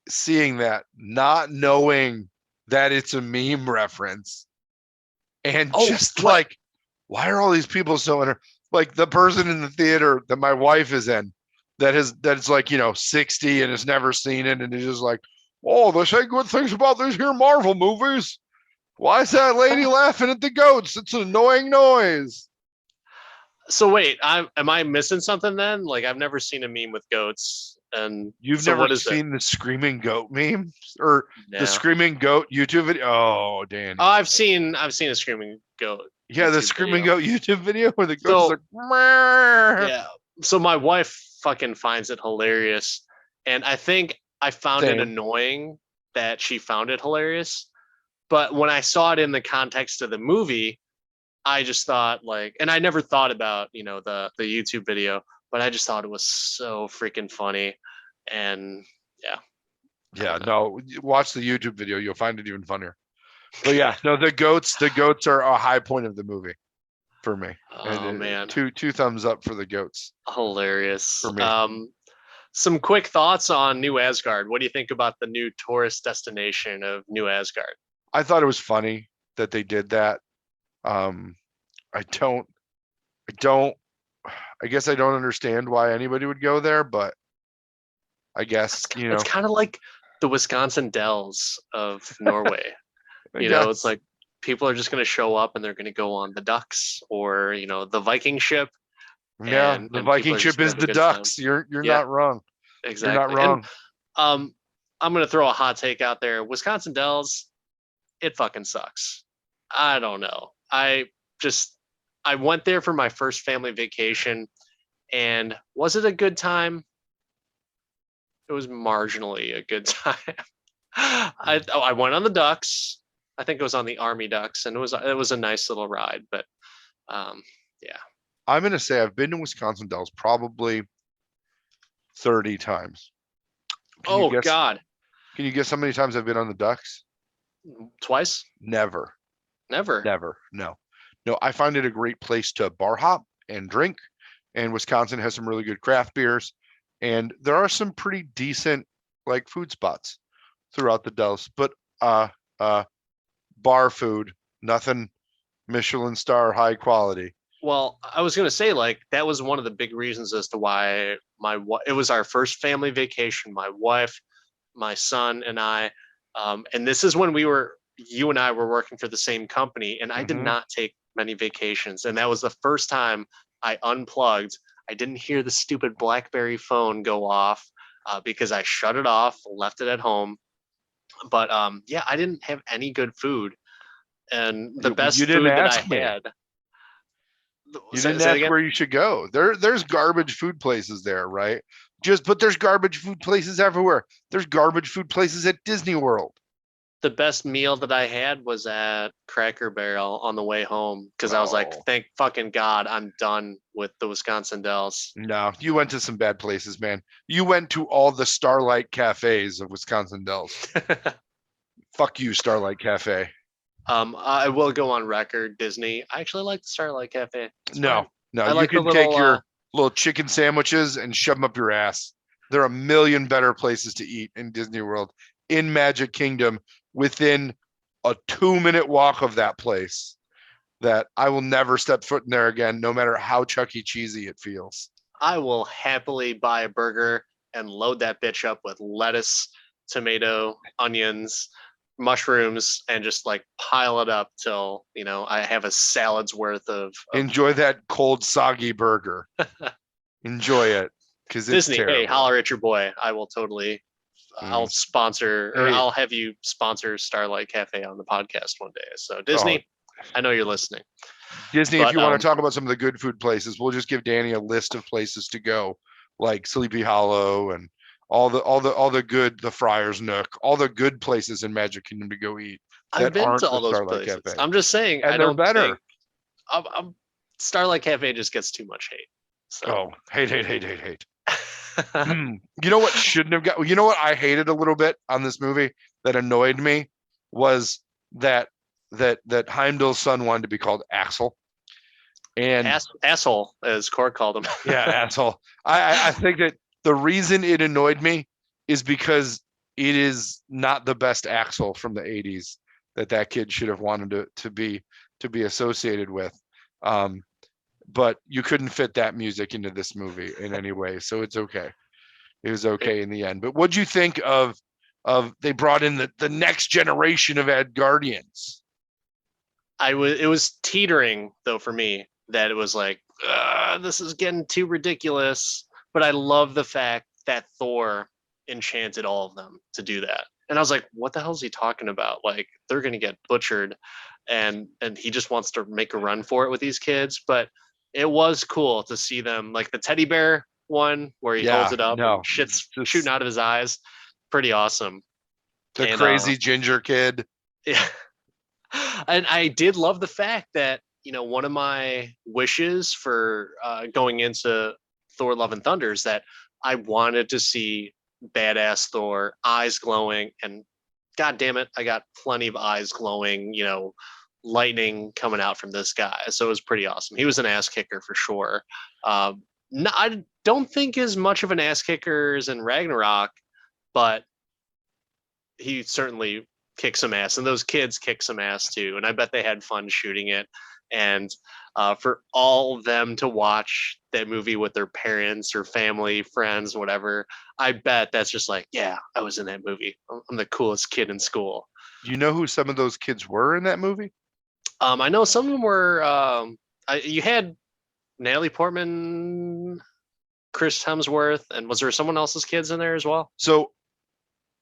seeing that, not knowing that it's a meme reference, and oh, just what? like, why are all these people so like the person in the theater that my wife is in, that's like, 60 and has never seen it, and is just like, Oh, they say good things about these here Marvel movies. Why is that lady laughing at the goats? It's an annoying noise. So wait, am I missing something then? Like I've never seen a meme with goats, and You've so never what is it? seen the screaming goat meme or the No. screaming goat YouTube video? Oh, Danny. Oh, I've seen a screaming goat Yeah, the YouTube screaming video. goat YouTube video where the goat is So like, "Meow." yeah, so my wife fucking finds it hilarious, and I think I found it Same. annoying that she found it hilarious. But when I saw it in the context of the movie, I just thought like, and I never thought about the YouTube video, but I just thought it was so freaking funny, and yeah, I Yeah, don't know. no, watch the YouTube video. You'll find it even funnier. But yeah, no, the goats are a high point of the movie for me. And Oh man, two thumbs up for the goats hilarious. for me. Some quick thoughts on New Asgard. What do you think about the new tourist destination of New Asgard? I thought it was funny that they did that. Um, I don't, I don't, I guess I don't understand why anybody would go there, but I It's guess, it's kind of like the Wisconsin Dells of Norway. I It's guess, like people are just going to show up and they're going to go on the Ducks or the Viking ship, yeah, and the people Viking are just ship going to is have a the good time. ducks. You're Yeah, not wrong. You're not exactly. And wrong. um, I'm going to throw a hot take out there. Wisconsin Dells, it fucking sucks. I don't know. Just I went there for my first family vacation, and was it a good time? It was marginally a good time. I went on the Ducks. I think it was on the Army Ducks, and it was a nice little ride. But um, yeah, I'm gonna say I've been to Wisconsin Dells probably 30 times. Can you oh guess? God, Can you guess how many times I've been on the Ducks? twice, Never, never. never. No, no. I find it a great place to bar hop and drink, and Wisconsin has some really good craft beers, and there are some pretty decent like food spots throughout the Dells. But uh, uh, bar food, nothing Michelin star high quality. Well, I was gonna say like that was one of the big reasons as to why it was our first family vacation. My wife, my son, and I, and this is when you and I were working for the same company, and I did Hmm. not take many vacations, and that was the first time I unplugged. I didn't hear the stupid BlackBerry phone go off because I shut it off, left it at home. But yeah, I didn't have any good food, and the You best didn't food that I ask me. had. You Say, didn't say it ask again. where you should go. There's garbage food places there, right? But there's garbage food places everywhere. There's garbage food places at Disney World. The best meal that I had was at Cracker Barrel on the way home because I was like, No, thank fucking God I'm done with the Wisconsin Dells. no, you went to some bad places, man. You went to all the Starlight cafes of Wisconsin Dells. Fuck you, Starlight Cafe. I will go on record, Disney. I actually like the Starlight Cafe. It's fine. No, no, I you like the can take little your little chicken sandwiches and shove them up your ass. There are a million better places to eat in Disney World, in Magic Kingdom, within a 2-minute walk of that place. That I will never step foot in there again, no matter how Chuck E. Cheesy it feels. I will happily buy a burger and load that bitch up with lettuce, tomato, onions, mushrooms, and just like pile it up till I have a salad's worth of Enjoy that cold, soggy burger. Enjoy it, because it's Disney. Hey, terrible. holler at your boy. I will totally. I'll Mm. sponsor, or Hey, I'll have you sponsor Starlight Cafe on the podcast one day. So oh, Disney, I know you're listening, Disney, if but you want to talk about some of the good food places, we'll just give Danny a list of places to go, like Sleepy Hollow and all the good, the Friar's Nook, all the good places in Magic Kingdom to go eat I've that been to aren't the all those Starlight places. Cafe, I'm just saying, I and they're don't think better. Starlight Cafe just gets too much hate. So Oh, hate, hate, hate, hate, hate. You know what shouldn't have got? You know what I hated a little bit on this movie that annoyed me was that Heimdall's son wanted to be called Axel, and asshole, as Korg called him. yeah, asshole. I think that the reason it annoyed me is because it is not the best Axel from the '80s that kid should have wanted to be associated with. Um, but you couldn't fit that music into this movie in any way, so it's okay. It was okay in the end. But what'd you think of they brought in the next generation of Asgardians. It was teetering though for me that it was like, this is getting too ridiculous. But I love the fact that Thor enchanted all of them to do that. And I was like, what the hell is he talking about? Like, they're gonna get butchered, and he just wants to make a run for it with these kids. But it was cool to see them, like the teddy bear one where he holds Yeah, it up no, and shit's just shooting out of his eyes. Pretty awesome. the And crazy ginger kid. yeah. And I did love the fact that, one of my wishes for going into Thor: Love and Thunder is that I wanted to see badass Thor, eyes glowing, and God damn it, I got plenty of eyes glowing, lightning coming out from this guy. So it was pretty awesome. He was an ass kicker for sure. No, I don't think as much of an ass kicker as in Ragnarok, but he certainly kicked some ass, and those kids kicked some ass too. And I bet they had fun shooting it. And for all of them to watch that movie with their parents or family, friends, whatever, I bet that's just like, yeah, I was in that movie. I'm the coolest kid in school. Do you know who some of those kids were in that movie? I know some of them were. You had Natalie Portman, Chris Hemsworth, and was there someone else's kids in there as well? So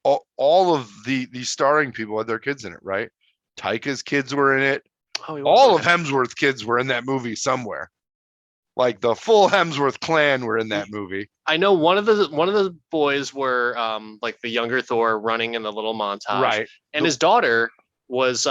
all of the starring people had their kids in it, right? Taika's kids were in it. Oh, he was, All okay. of Hemsworth's kids were in that movie somewhere. Like the full Hemsworth clan were in that movie. I know one of the boys were like the younger Thor running in the little montage, Right. and his daughter was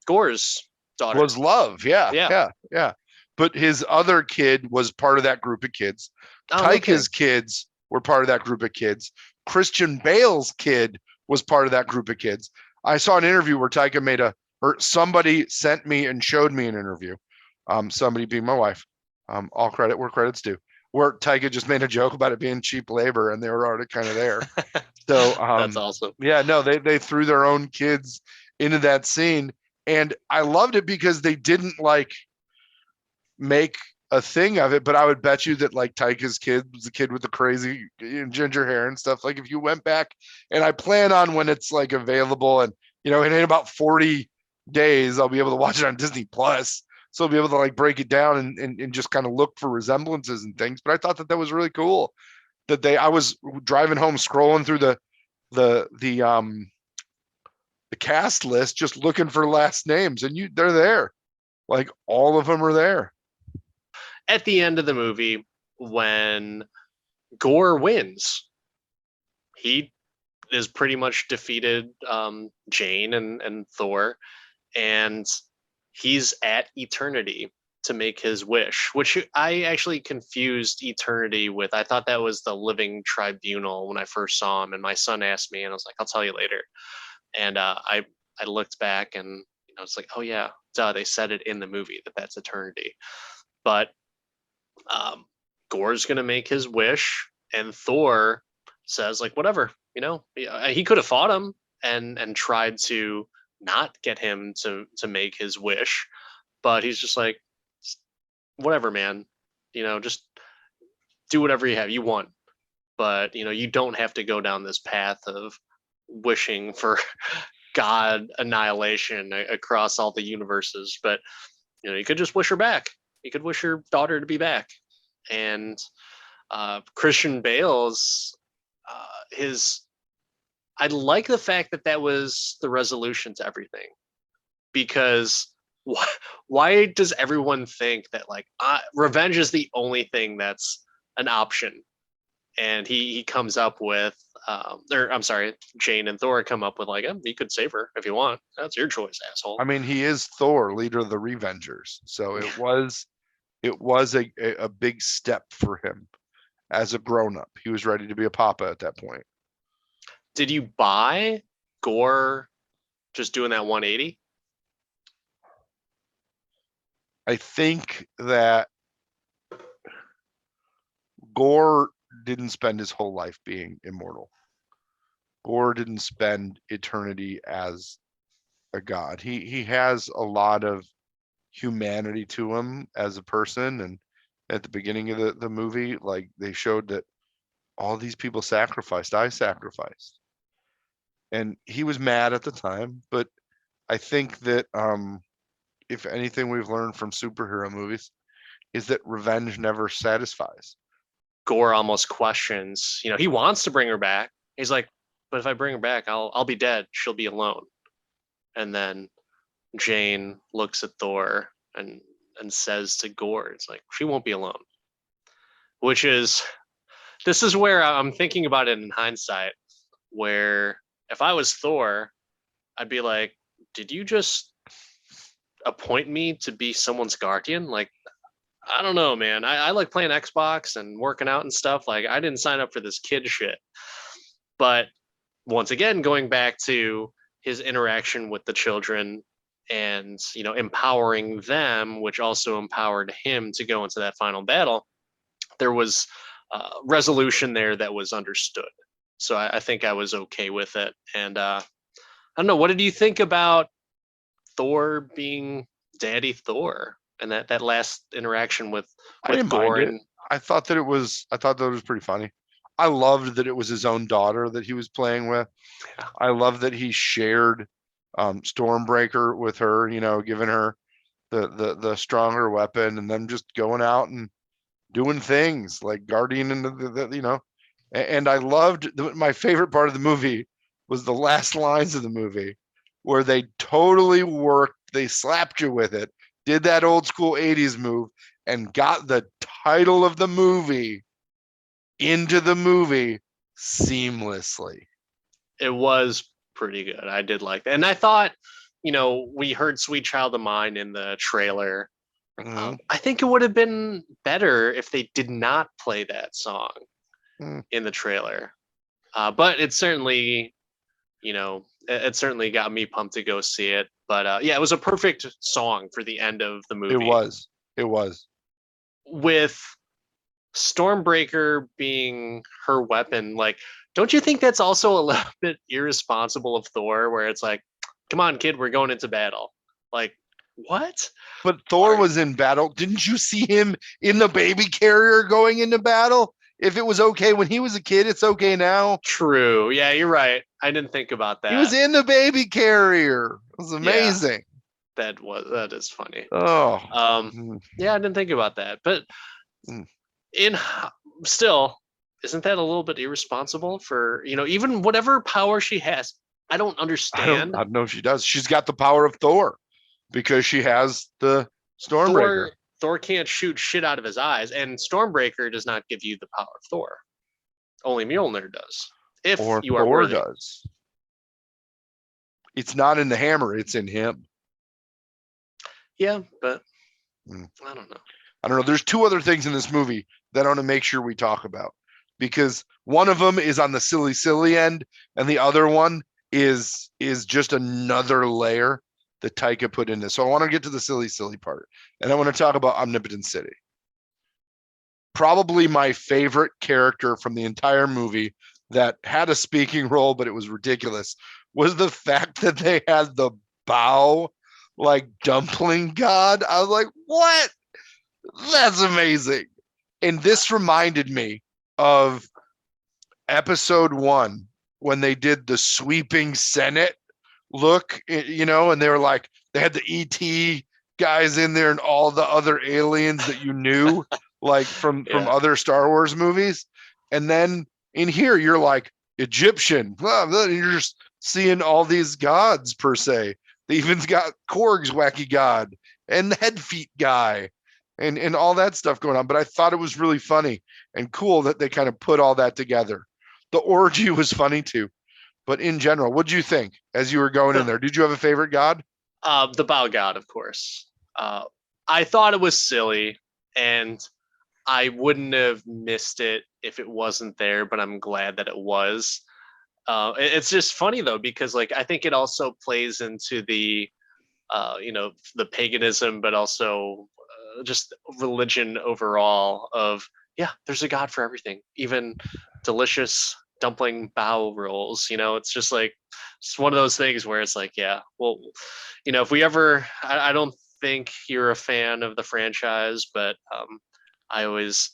Gore's daughter. Was Love. Yeah, Yeah. yeah, yeah. But his other kid was part of that group of kids. Oh, no kidding. Taika's kids were part of that group of kids. Christian Bale's kid was part of that group of kids. I saw an interview where Taika made or somebody sent me and showed me an interview. Somebody being my wife. All credit where credit's due. Where Taika just made a joke about it being cheap labor, and they were already kind of there. So That's awesome. Yeah, no, they threw their own kids into that scene, and I loved it because they didn't like make a thing of it. But I would bet you that like Taika's kid was the kid with the crazy ginger hair and stuff. Like if you went back, and I plan on when it's like available, and in about 40 days, I'll be able to watch it on Disney Plus. So I'll be able to like break it down and just kind of look for resemblances and things. But I thought that was really cool that I was driving home scrolling through the cast list just looking for last names, and they're there. Like all of them are there. At the end of the movie, when Gore wins, he is pretty much defeated Jane and Thor, and he's at Eternity to make his wish, which I actually confused Eternity with. I thought that was the Living Tribunal when I first saw him, and my son asked me, and I was like, I'll tell you later. And I looked back, and it's like, oh yeah, duh, they said it in the movie that's Eternity. But Gore's gonna make his wish, and Thor says like, whatever, he could have fought him and tried to not get him to make his wish, but he's just like, whatever, man, just do whatever you want, but you don't have to go down this path of wishing for God annihilation across all the universes. But you could just wish her back. You could wish your daughter to be back. And Christian Bale's I like the fact that was the resolution to everything, because why does everyone think that like revenge is the only thing that's an option? And he comes up with or I'm sorry, Jane and Thor come up with like, you could save her if you want. That's your choice, asshole. I mean, he is Thor, leader of the Revengers, so it was a big step for him as a grown-up. He was ready to be a papa at that point. Did you buy Gore just doing that 180? I think that Gore didn't spend his whole life being immortal. Gore didn't spend eternity as a god. He has a lot of humanity to him as a person, and at the beginning of the movie, like they showed that all these people sacrificed. I sacrificed. and he was mad at the time. But I think that if anything we've learned from superhero movies is that revenge never satisfies. Gore almost questions, he wants to bring her back. He's like, but if I bring her back, I'll be dead. She'll be alone. And then Jane looks at Thor and says to Gore, it's like, she won't be alone. Which is, this is where I'm thinking about it in hindsight, where if I was Thor, I'd be like, did you just appoint me to be someone's guardian? Like, I don't know, man. I like playing Xbox and working out and stuff. Like, I didn't sign up for this kid shit. But once again, going back to his interaction with the children and, empowering them, which also empowered him to go into that final battle, there was resolution there that was understood. So I think I was okay with it. And I don't know, what did you think about Thor being Daddy Thor and that last interaction with I didn't mind Gore? it. And I thought that it was pretty funny. I loved that it was his own daughter that he was playing with. yeah, I love that he shared Stormbreaker with her, giving her the stronger weapon, and them just going out and doing things like guardian and and I loved my favorite part of the movie was the last lines of the movie where they totally worked, they slapped you with it, did that old school 80s move, and got the title of the movie into the movie seamlessly. it was pretty good. I did like that. And I thought, we heard Sweet Child of Mine in the trailer. Mhm. I think it would have been better if they did not play that song Mm. in the trailer. But it certainly, it certainly got me pumped to go see it. But yeah, it was a perfect song for the end of the movie. It was. With Stormbreaker being her weapon, like, don't you think that's also a little bit irresponsible of Thor, where it's like, come on, kid, we're going into battle. Like, what? But Thor was in battle. Didn't you see him in the baby carrier going into battle? If it was okay when he was a kid, it's okay now. True. Yeah, you're right. I didn't think about He was that. in the baby carrier. It was Yeah, amazing. that is funny. Oh. Um, Mm, yeah, I didn't think about that. But mm. in still, isn't that a little bit irresponsible for, even whatever power she has? I don't understand. I don't know if she does. She's got the power of Thor because she has the Stormbreaker. Thor Thor can't shoot shit out of his eyes, and Stormbreaker does not give you the power of Thor. Only Mjolnir does, if Or you are Thor worthy. does. It's not in the hammer, it's in him. Yeah, but Mm. I don't know. I don't know. There's two other things in this movie that I want to make sure we talk about because one of them is on the silly end, and the other one is just another layer that Taika put in this. So I want to get to the silly part, and I want to talk about Omnipotent City. Probably my favorite character from the entire movie that had a speaking role, but it was ridiculous, was the fact that they had the bow like dumpling god. I was like, what? That's amazing. And this reminded me of episode 1 when they did the sweeping Senate look, and they were like, they had the ET guys in there and all the other aliens that you knew, like from Yeah, other Star Wars movies. And then in here, you're like Egyptian. You're just seeing all these gods per se. They even got Korg's wacky god and the head feet guy and all that stuff going on. But I thought it was really funny and cool that they kind of put all that together. The orgy was funny too. But in general, what did you think as you were going in there? Did you have a favorite god? the Bow God, of course. I thought it was silly, and I wouldn't have missed it if it wasn't there. But I'm glad that it was. It's just funny though, because like I think it also plays into the the paganism, but also just religion overall of, yeah, there's a god for everything, even delicious dumpling bow rolls. It's just like, it's one of those things where it's like, yeah, well, if we ever, I don't think you're a fan of the franchise, but I always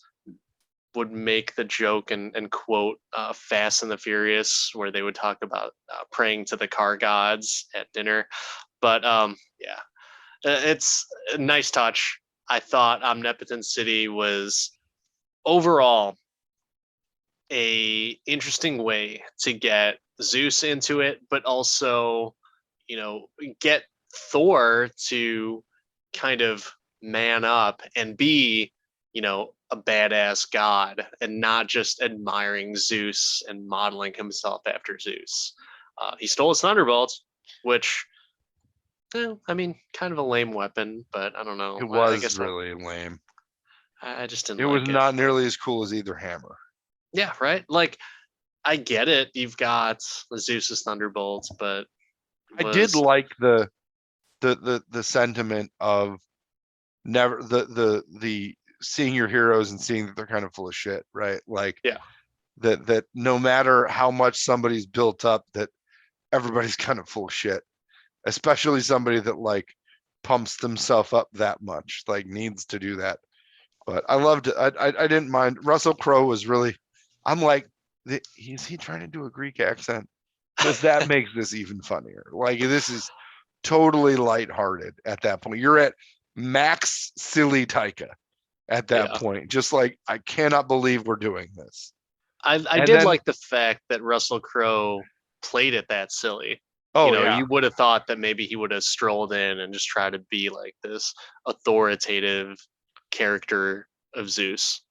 would make the joke and quote Fast and the Furious, where they would talk about praying to the car gods at dinner. But yeah, it's a nice touch. I thought Omnipotent City was overall a interesting way to get Zeus into it, but also, get Thor to kind of man up and be, a badass god and not just admiring Zeus and modeling himself after Zeus. He stole his thunderbolt, which, I mean, kind of a lame weapon, but I don't know. It I was guess really lame. I just didn't It was like it. not nearly as cool as either hammer. Yeah, right. Like, I get it. You've got Zeus's thunderbolts, but I did was like the sentiment of never the seeing your heroes and seeing that they're kind of full of shit, right? Like yeah, that no matter how much somebody's built up, that everybody's kind of full of shit, especially somebody that like pumps themselves up that much, like needs to do that. But I loved it. I didn't mind. Russell Crowe was really. I'm like, is he trying to do a Greek accent? Because that makes this even funnier. Like this is totally lighthearted at that point. You're at max silly Taika at that yeah. point. Just like I cannot believe we're doing this. I And did then like the fact that Russell Crowe played it that silly. oh yeah, You would have thought that maybe he would have strolled in and just tried to be like this authoritative character of Zeus,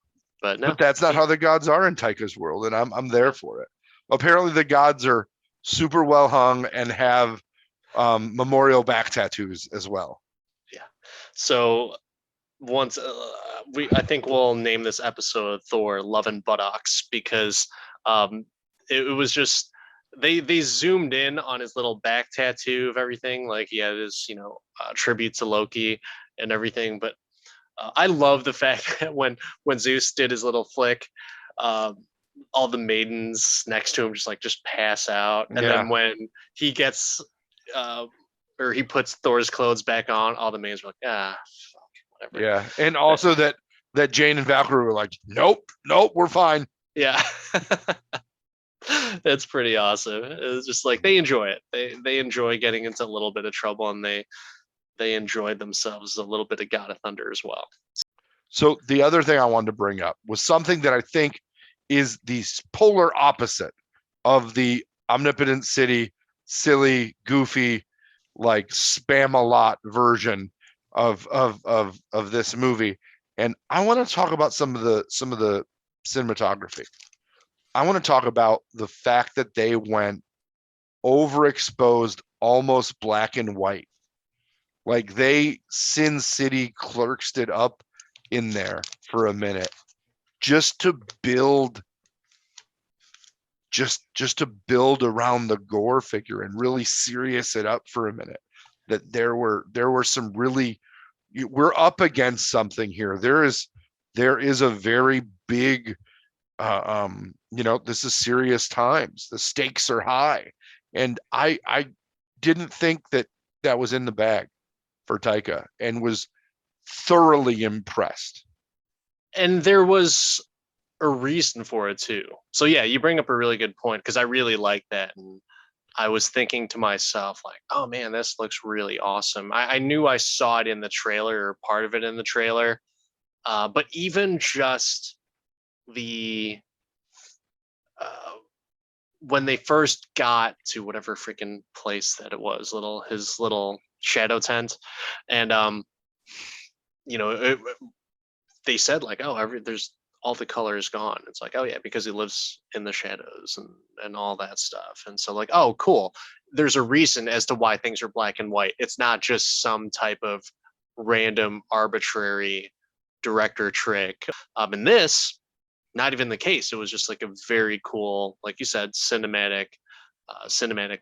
but no, but that's not he, how the gods are in Taika's world, and I'm there for it. Apparently the gods are super well hung and have memorial back tattoos as well. yeah. So once I think we'll name this episode Thor Love and Buttocks because um, it was just they zoomed in on his little back tattoo of everything, like he had his tribute to Loki and everything. But I love the fact that when Zeus did his little flick, um, all the maidens next to him just pass out, and Yeah. then when he gets uh, or he puts Thor's clothes back on, all the maidens are like, fuck, whatever. Yeah. And also that Jane and Valkyrie were like, nope, we're fine. Yeah. It's pretty awesome. It's just like they enjoy it. They enjoy getting into a little bit of trouble, and they enjoyed themselves a little bit of God of Thunder as well. So the other thing I wanted to bring up was something that I think is the polar opposite of the Omnipotent City, silly, goofy, like spam a lot version of this movie. And I want to talk about some of the cinematography. I want to talk about the fact that they went overexposed, almost black and white. Like they Sin City clerksed it up in there for a minute just to build just to build around the gore figure and really serious it up for a minute. That there were some really we're up against something here. There is a very big this is serious times. The stakes are high. And I didn't think that was in the bag for Taika and was thoroughly impressed. And there was a reason for it too. So yeah, you bring up a really good point because I really like that, and I was thinking to myself like, oh man, this looks really awesome. I knew I saw it in the trailer or part of it in the trailer, but even just the uh, when they first got to whatever freaking place that it was, his little shadow tent, and it, they said like, oh, there's all the color is gone. It's like, oh yeah, because he lives in the shadows and all that stuff. And so like, oh cool, there's a reason as to why things are black and white. It's not just some type of random arbitrary director trick. In this, not even the case. It was just like a very cool, like you said, cinematic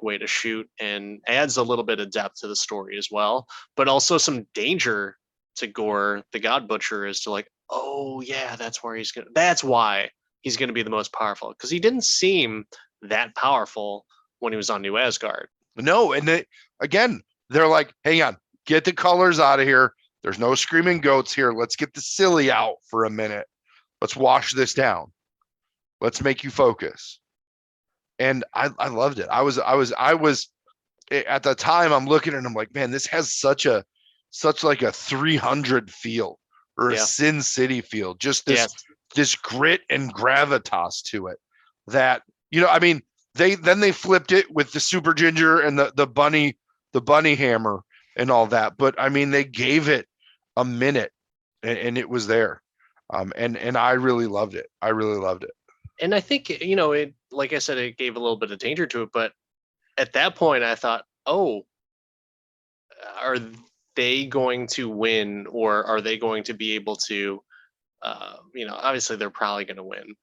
way to shoot, and adds a little bit of depth to the story as well, but also some danger to Gore the God Butcher is to like, oh yeah, that's why he's gonna be the most powerful, because he didn't seem that powerful when he was on New Asgard. No, and again, they're like, hang on, get the colors out of here. There's no screaming goats here. Let's get the silly out for a minute. Let's wash this down. Let's make you focus. And I loved it. I was at the time I'm looking at it and I'm like, man, this has such like a 300 feel or a Yeah. Sin City feel. Just Yes. this grit and gravitas to it that, I mean, they flipped it with the super ginger and the bunny hammer and all that. But I mean, they gave it a minute and it was there. And I really loved it. I really loved it. And I think, it, like I said, it gave a little bit of danger to it. But at that point, I thought, oh, are they going to win, or are they going to be able to, obviously they're probably going to win,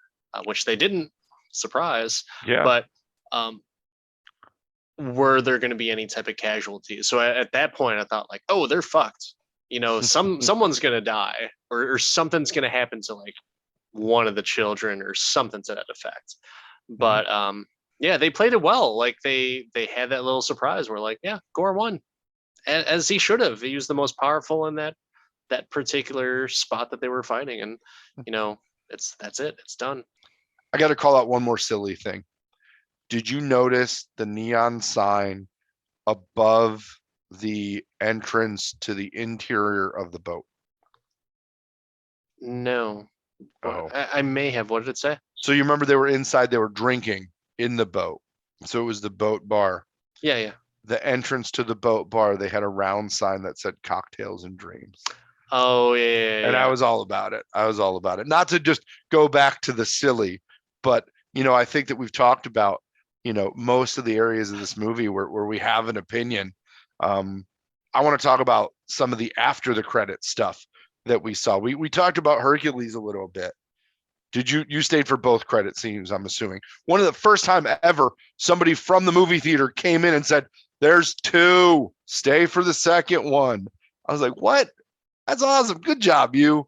which they didn't. Surprise. Yeah. But were there going to be any type of casualties? So at that point, I thought like, oh, they're fucked. Someone's going to die, or something's going to happen to like one of the children or something to that effect. But yeah, they played it well. Like they had that little surprise where like, yeah, Gore won, as he should have. He was the most powerful in that particular spot that they were fighting, and that's it. It's done. I got to call out one more silly thing. Did you notice the neon sign above the entrance to the interior of the boat? No. Oh. I may have. What did it say? So you remember they were inside, they were drinking in the boat. So it was the boat bar. Yeah. The entrance to the boat bar, they had a round sign that said cocktails and dreams. Oh, yeah. And I was all about it. Not to just go back to the silly, but, I think that we've talked about, most of the areas of this movie where we have an opinion. I want to talk about some of the after the credits stuff that we saw. We talked about Hercules a little bit. Did you stayed for both credit scenes, I'm assuming? One of the first time ever somebody from the movie theater came in and said, there's 2, stay for the second one. I was like, what? That's awesome. Good job, you.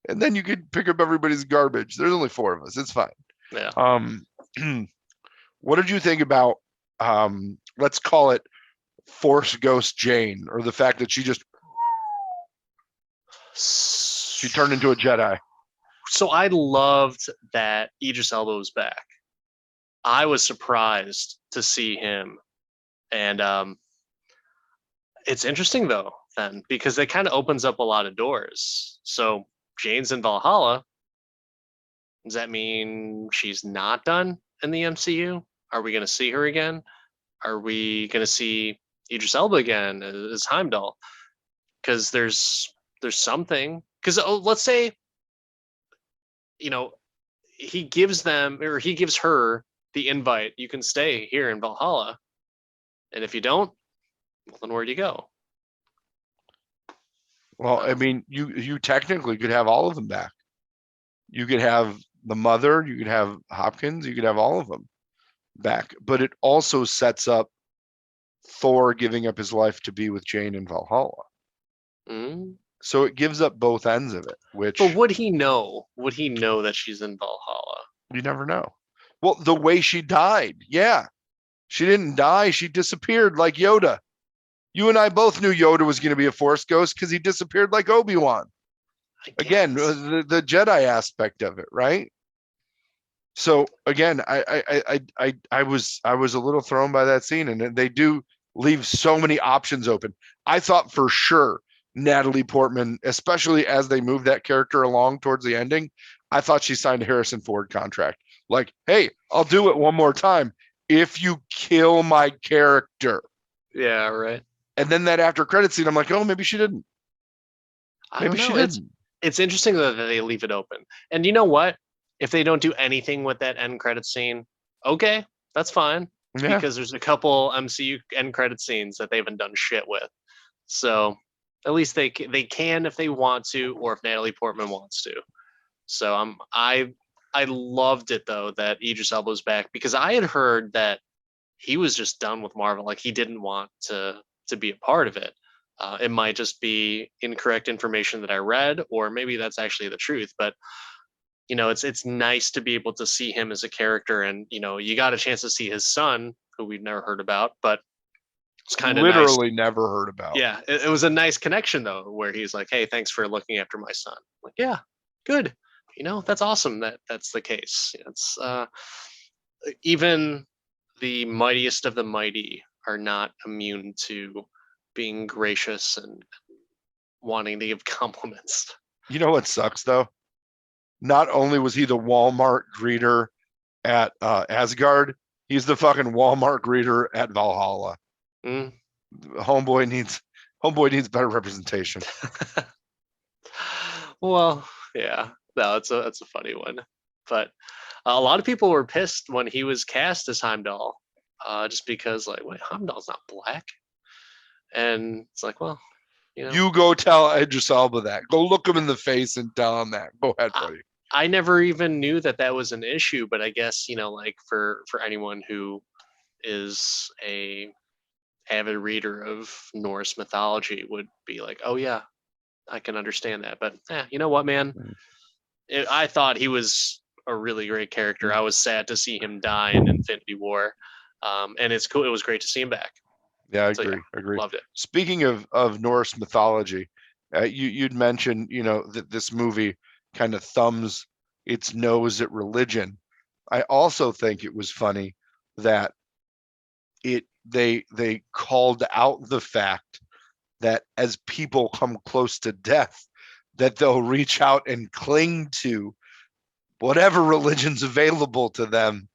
And then you could pick up everybody's garbage. There's only 4 of us. It's fine. Yeah. What did you think about, let's call it Force Ghost Jane, or the fact that she turned into a Jedi? So I loved that Idris Elba was back. I was surprised to see him. And it's interesting, though, then, because it kind of opens up a lot of doors. So Jane's in Valhalla. Does that mean she's not done in the MCU? Are we going to see her again? Are we going to see Idris Elba again as Heimdall? Because there's something. Because let's say, he gives her the invite. You can stay here in Valhalla. And if you don't, well, then where do you go? Well, I mean, you technically could have all of them back. You could have the mother, you could have Hopkins, you could have all of them back. But it also sets up Thor giving up his life to be with Jane in Valhalla. Mm. So it gives up both ends of it. But would he know? Would he know that she's in Valhalla? You never know. Well, the way she died, yeah. She didn't die. She disappeared like Yoda. You and I both knew Yoda was going to be a Force ghost because he disappeared like Obi-Wan. Again, the Jedi aspect of it, right? So again, I was a little thrown by that scene, and they do leave so many options open. I thought for sure Natalie Portman, especially as they moved that character along towards the ending, I thought she signed a Harrison Ford contract. Like, hey, I'll do it one more time if you kill my character. Yeah, right. And then that after credit scene, I'm like, oh, maybe she didn't. Maybe she didn't. It's interesting though that they leave it open. And you know what? If they don't do anything with that end credit scene, okay, that's fine. Yeah. Because there's a couple MCU end credit scenes that they haven't done shit with. So at least they can if they want to, or if Natalie Portman wants to. So I loved it though that Idris Elba was back, because I had heard that he was just done with Marvel. Like he didn't want to be a part of it. It might just be incorrect information that I read, or maybe that's actually the truth. But it's nice to be able to see him as a character, and you got a chance to see his son, who we've never heard about, but it's kind of literally never heard about. Yeah, it was a nice connection though, where he's like, "Hey, thanks for looking after my son." I'm like, yeah, good. that's awesome that that's the case. It's even the mightiest of the mighty are not immune to being gracious and wanting to give compliments. You know what sucks though? Not only was he the Walmart greeter at Asgard, he's the fucking Walmart greeter at Valhalla. Mm. Homeboy needs better representation. Well, yeah, no, that's a funny one, but a lot of people were pissed when he was cast as Heimdall, just because like, wait, Heimdall's not black, and it's like, well, You go tell Idris Elba that. Go look him in the face and tell him that. Go ahead, buddy. I never even knew that that was an issue, but I guess like for anyone who is a avid reader of Norse mythology would be like, oh yeah, I can understand that. But you know what, man? I thought he was a really great character. I was sad to see him die in Infinity War, and it's cool. It was great to see him back. Yeah, I So, agree. Agree. Loved it. Speaking of Norse mythology, you'd mentioned that this movie kind of thumbs its nose at religion. I also think it was funny that they called out the fact that as people come close to death, that they'll reach out and cling to whatever religion's available to them,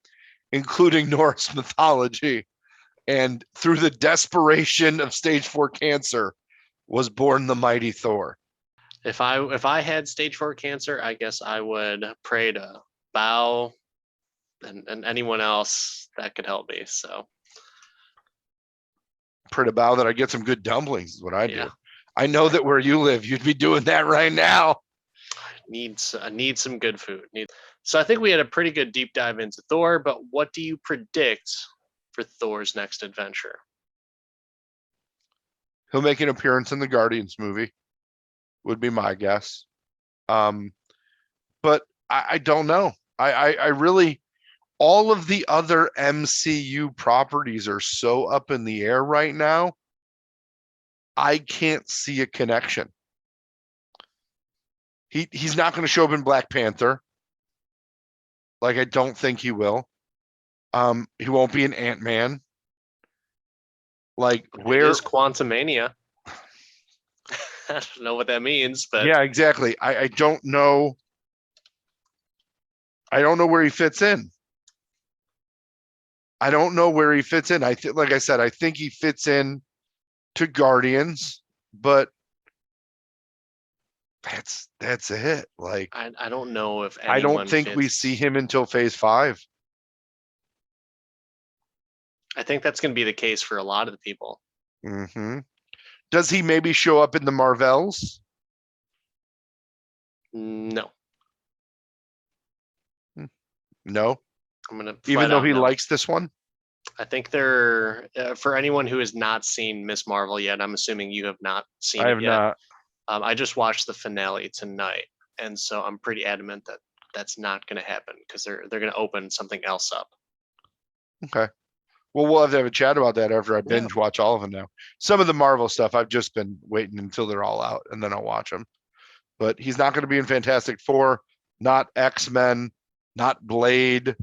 including Norse mythology. And through the desperation of stage 4 cancer was born the mighty Thor. If I had stage 4 cancer, I guess I would pray to Bow and anyone else that could help me. So Pray to Bow that I get some good dumplings is what I do. Yeah. I know that where you live, you'd be doing that right now. I need some good food. So I think we had a pretty good deep dive into Thor, but what do you predict for Thor's next adventure? He'll make an appearance in the Guardians movie, would be my guess. But I don't know. I really, all of the other MCU properties are so up in the air right now. I can't see a connection. He's not going to show up in Black Panther. Like, I don't think he will. He won't be an Ant-Man. Like, where It is Quantumania. I don't know what that means, but yeah, exactly. I don't know. I don't know where he fits in. I don't know where he fits in. Like I said, I think he fits in to Guardians, but that's it. Like, I don't know if I anyone don't think we fits. see him until Phase 5. I think that's going to be the case for a lot of the people. Mm-hmm. Does he maybe show up in the Marvels? No. No. I'm going to Even though he likes this one? I think they're for anyone who has not seen Miss Marvel yet. I'm assuming you have not seen I it have yet. not. I just watched the finale tonight, and so I'm pretty adamant that that's not going to happen because they're going to open something else up. Okay. Well, we'll have to have a chat about that after I binge watch all of them now. Some of the Marvel stuff, I've just been waiting until they're all out, and then I'll watch them. But he's not going to be in Fantastic Four, not X-Men, not Blade,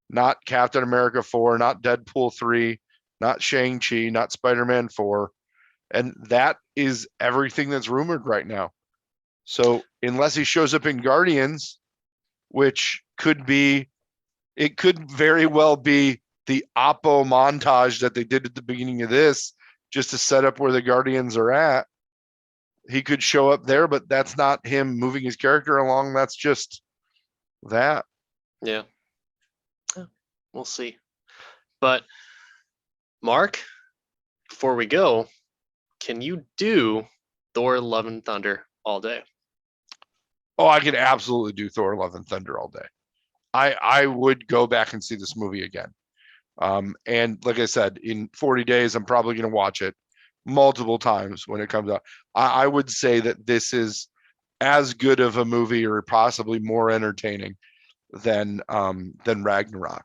not Captain America 4, not Deadpool 3, not Shang-Chi, not Spider-Man 4. And that is everything that's rumored right now. So unless he shows up in Guardians, which could very well be the Oppo montage that they did at the beginning of this, just to set up where the Guardians are at. He could show up there, but that's not him moving his character along. That's just that. Yeah. We'll see. But Mark, before we go, can you do Thor Love and Thunder all day? Oh, I could absolutely do Thor Love and Thunder all day. I would go back and see this movie again. And like I said, in 40 days, I'm probably going to watch it multiple times when it comes out. I would say that this is as good of a movie, or possibly more entertaining than Ragnarok.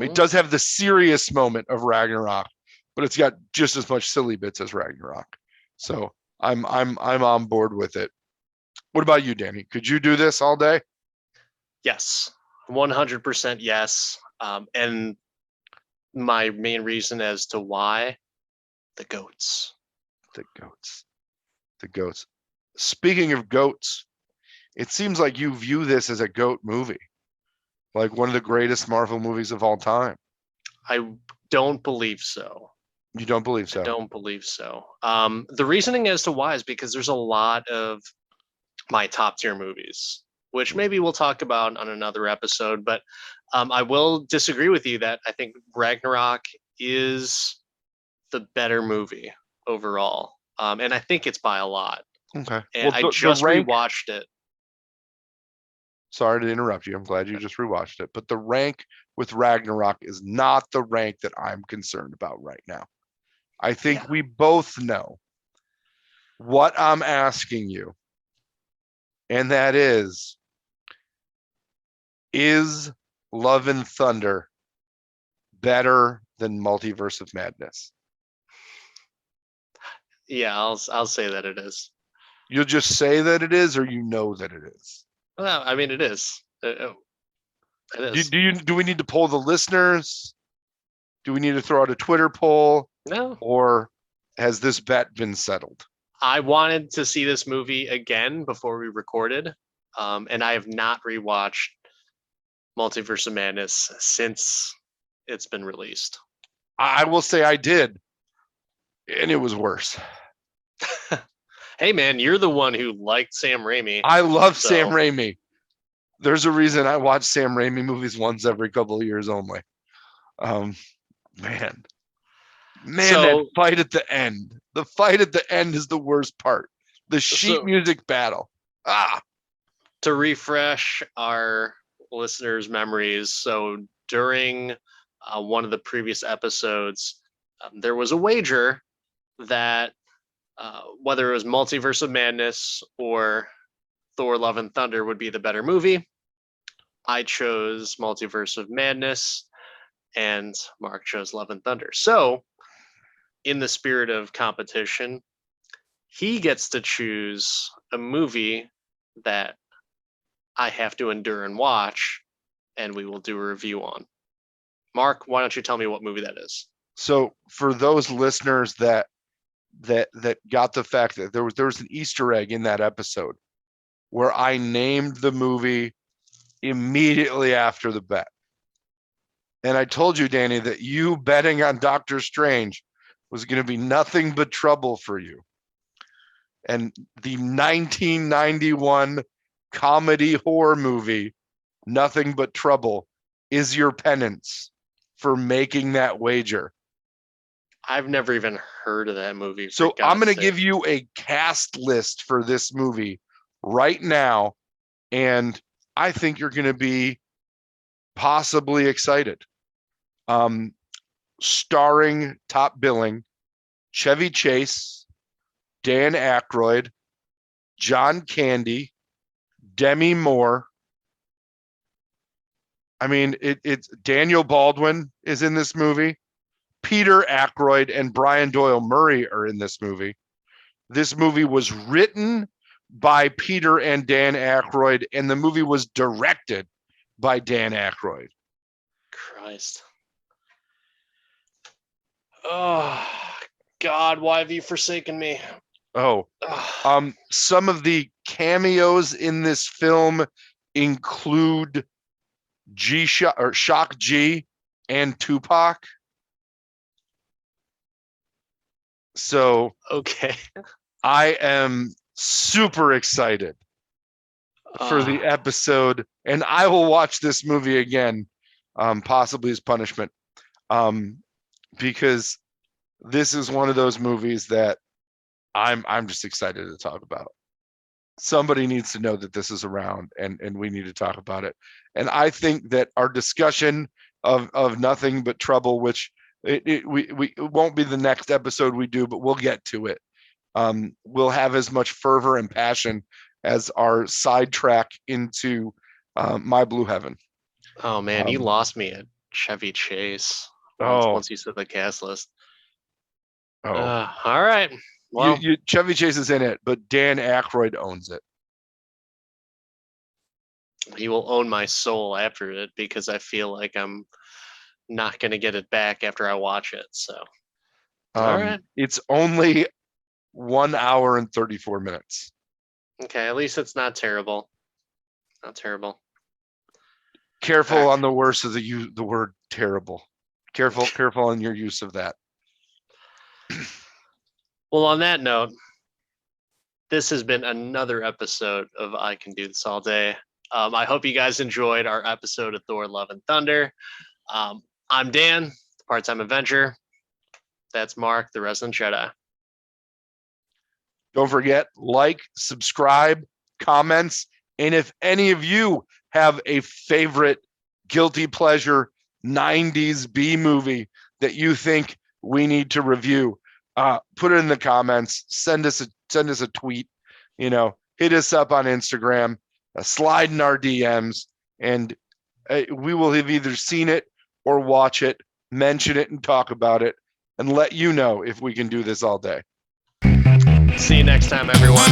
It does have the serious moment of Ragnarok, but it's got just as much silly bits as Ragnarok. So I'm on board with it. What about you, Danny? Could you do this all day? Yes, 100% yes. And my main reason as to why, the goats. The goats. The goats. Speaking of goats, it seems like you view this as a goat movie, like one of the greatest Marvel movies of all time. I don't believe so. You don't believe I so? don't believe so. The reasoning as to why is because there's a lot of my top tier movies, which maybe we'll talk about on another episode. But I will disagree with you that I think Ragnarok is the better movie overall. And I think it's by a lot. Okay. And Well, I the just rank. rewatched it. Sorry to interrupt you. I'm glad you just rewatched it. But the rank with Ragnarok is not the rank that I'm concerned about right now. I think Yeah. we both know what I'm asking you, and that is Love and Thunder better than Multiverse of Madness? Yeah, I'll say that it is. You'll just say that it is, or you know that it is? Well, I mean, it is. It is. Do we need to poll the listeners? Do we need to throw out a Twitter poll, No, or has this bet been settled? I wanted to see this movie again before we recorded, and I have not rewatched Multiverse of Madness since it's been released. I will say I did, and it was worse. Hey, man, you're the one who liked Sam Raimi. I love So- Sam Raimi. There's a reason I watch Sam Raimi movies once every couple of years only. Man, So- that fight at the end. The fight at the end is the worst part. The sheet So- music battle. To refresh our listeners' memories, so during one of the previous episodes, there was a wager that whether it was Multiverse of Madness or Thor: Love and Thunder would be the better movie. I chose Multiverse of Madness, and Mark chose Love and Thunder. So, in the spirit of competition, he gets to choose a movie that I have to endure and watch, and we will do a review on. Mark, why don't you tell me what movie that is? So for those listeners that got the fact that there was an Easter egg in that episode where I named the movie immediately after the bet. And I told you, Danny, that you betting on Doctor Strange was going to be nothing but trouble for you. And the 1991 comedy horror movie, Nothing But Trouble, is your penance for making that wager. I've never even heard of that movie. So I'm going to give you a cast list for this movie right now, and I think you're going to be possibly excited. Starring top billing, Chevy Chase, Dan Aykroyd, John Candy, Demi Moore. I mean, it's Daniel Baldwin is in this movie. Peter Aykroyd and Brian Doyle Murray are in this movie. This movie was written by Peter and Dan Aykroyd, and the movie was directed by Dan Aykroyd. Christ. Oh, God, why have you forsaken me? Oh, some of the cameos in this film include Shock G and Tupac. So okay. I am super excited for the episode, and I will watch this movie again, possibly as punishment, because this is one of those movies that I'm just excited to talk about. Somebody needs to know that this is around, and we need to talk about it. And I think that our discussion of Nothing But Trouble, which it won't be the next episode we do, but we'll get to it. We'll have as much fervor and passion as our sidetrack into My Blue Heaven. Oh man, you lost me at Chevy Chase once you said the cast list. All right. Well, Chevy Chase is in it, but Dan Aykroyd owns it. He will own my soul after it because I feel like I'm not going to get it back after I watch it. So, all right. It's only 1 hour and 34 minutes. Okay. At least it's not terrible. Not terrible. Careful All right. on the worst of the word terrible. Careful on your use of that. Well, on that note, this has been another episode of I Can Do This All Day. I hope you guys enjoyed our episode of Thor Love and Thunder. I'm Dan, the part-time adventurer. That's Mark, the resident Jedi. Don't forget, like, subscribe, comments, and if any of you have a favorite guilty pleasure 90s B movie that you think we need to review, put it in the comments. Send us a tweet. Hit us up on Instagram. Slide in our DMs, and we will have either seen it or watch it, mention it, and talk about it, and let you know if we can do this all day. See you next time, everyone.